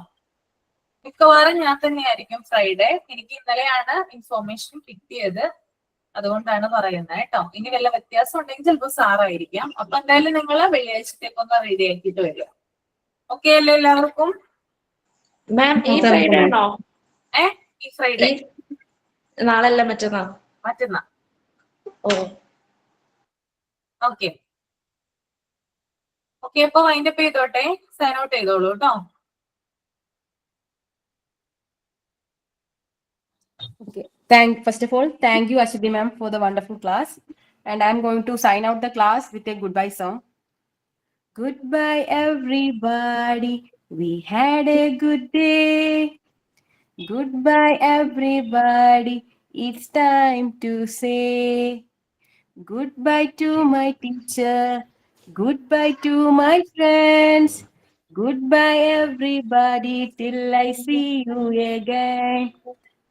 മിക്കവാറും ഞാൻ തന്നെയായിരിക്കും ഫ്രൈഡേ. എനിക്ക് ഇന്നലെയാണ് ഇൻഫോർമേഷൻ കിട്ടിയത്, അതുകൊണ്ടാണ് പറയുന്നത് കേട്ടോ. ഇനി വല്ല വ്യത്യാസം ഉണ്ടെങ്കിൽ ചിലപ്പോൾ സാറായിരിക്കാം. അപ്പൊ എന്തായാലും നിങ്ങൾ വെള്ളിയാഴ്ചത്തേക്കൊന്ന് റെഡി ആക്കിയിട്ട് വരിക. ഓക്കെ അല്ലേ എല്ലാവർക്കും?
മാം ഈ ഫ്രൈഡേ ആണോ?
ഈ ഫ്രൈഡേ
നാളല്ല മറ്റന്നാ?
മറ്റന്നാ.
ഓ
ഓക്കെ ഓക്കെ, അപ്പൊ വൈൻഡപ്പ് ചെയ്തോട്ടെ, സൈൻ ഔട്ട് ചെയ്തോളൂ കേട്ടോ.
Okay. First of all, thank you, Ashwini ma'am, for the wonderful class. And I'm going to sign out the class with a goodbye song. Goodbye, everybody. We had a good day. Goodbye, everybody. It's time to say goodbye to my teacher. Goodbye to my friends. Goodbye, everybody, till I see you again.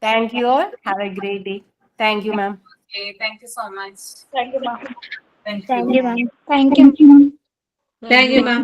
Thank you all. Have a great day. Thank you, ma'am.
Okay, thank you so much.
Thank you, ma'am.
Thank
Thank
you.
you, ma'am. Thank you.
Thank you ma'am.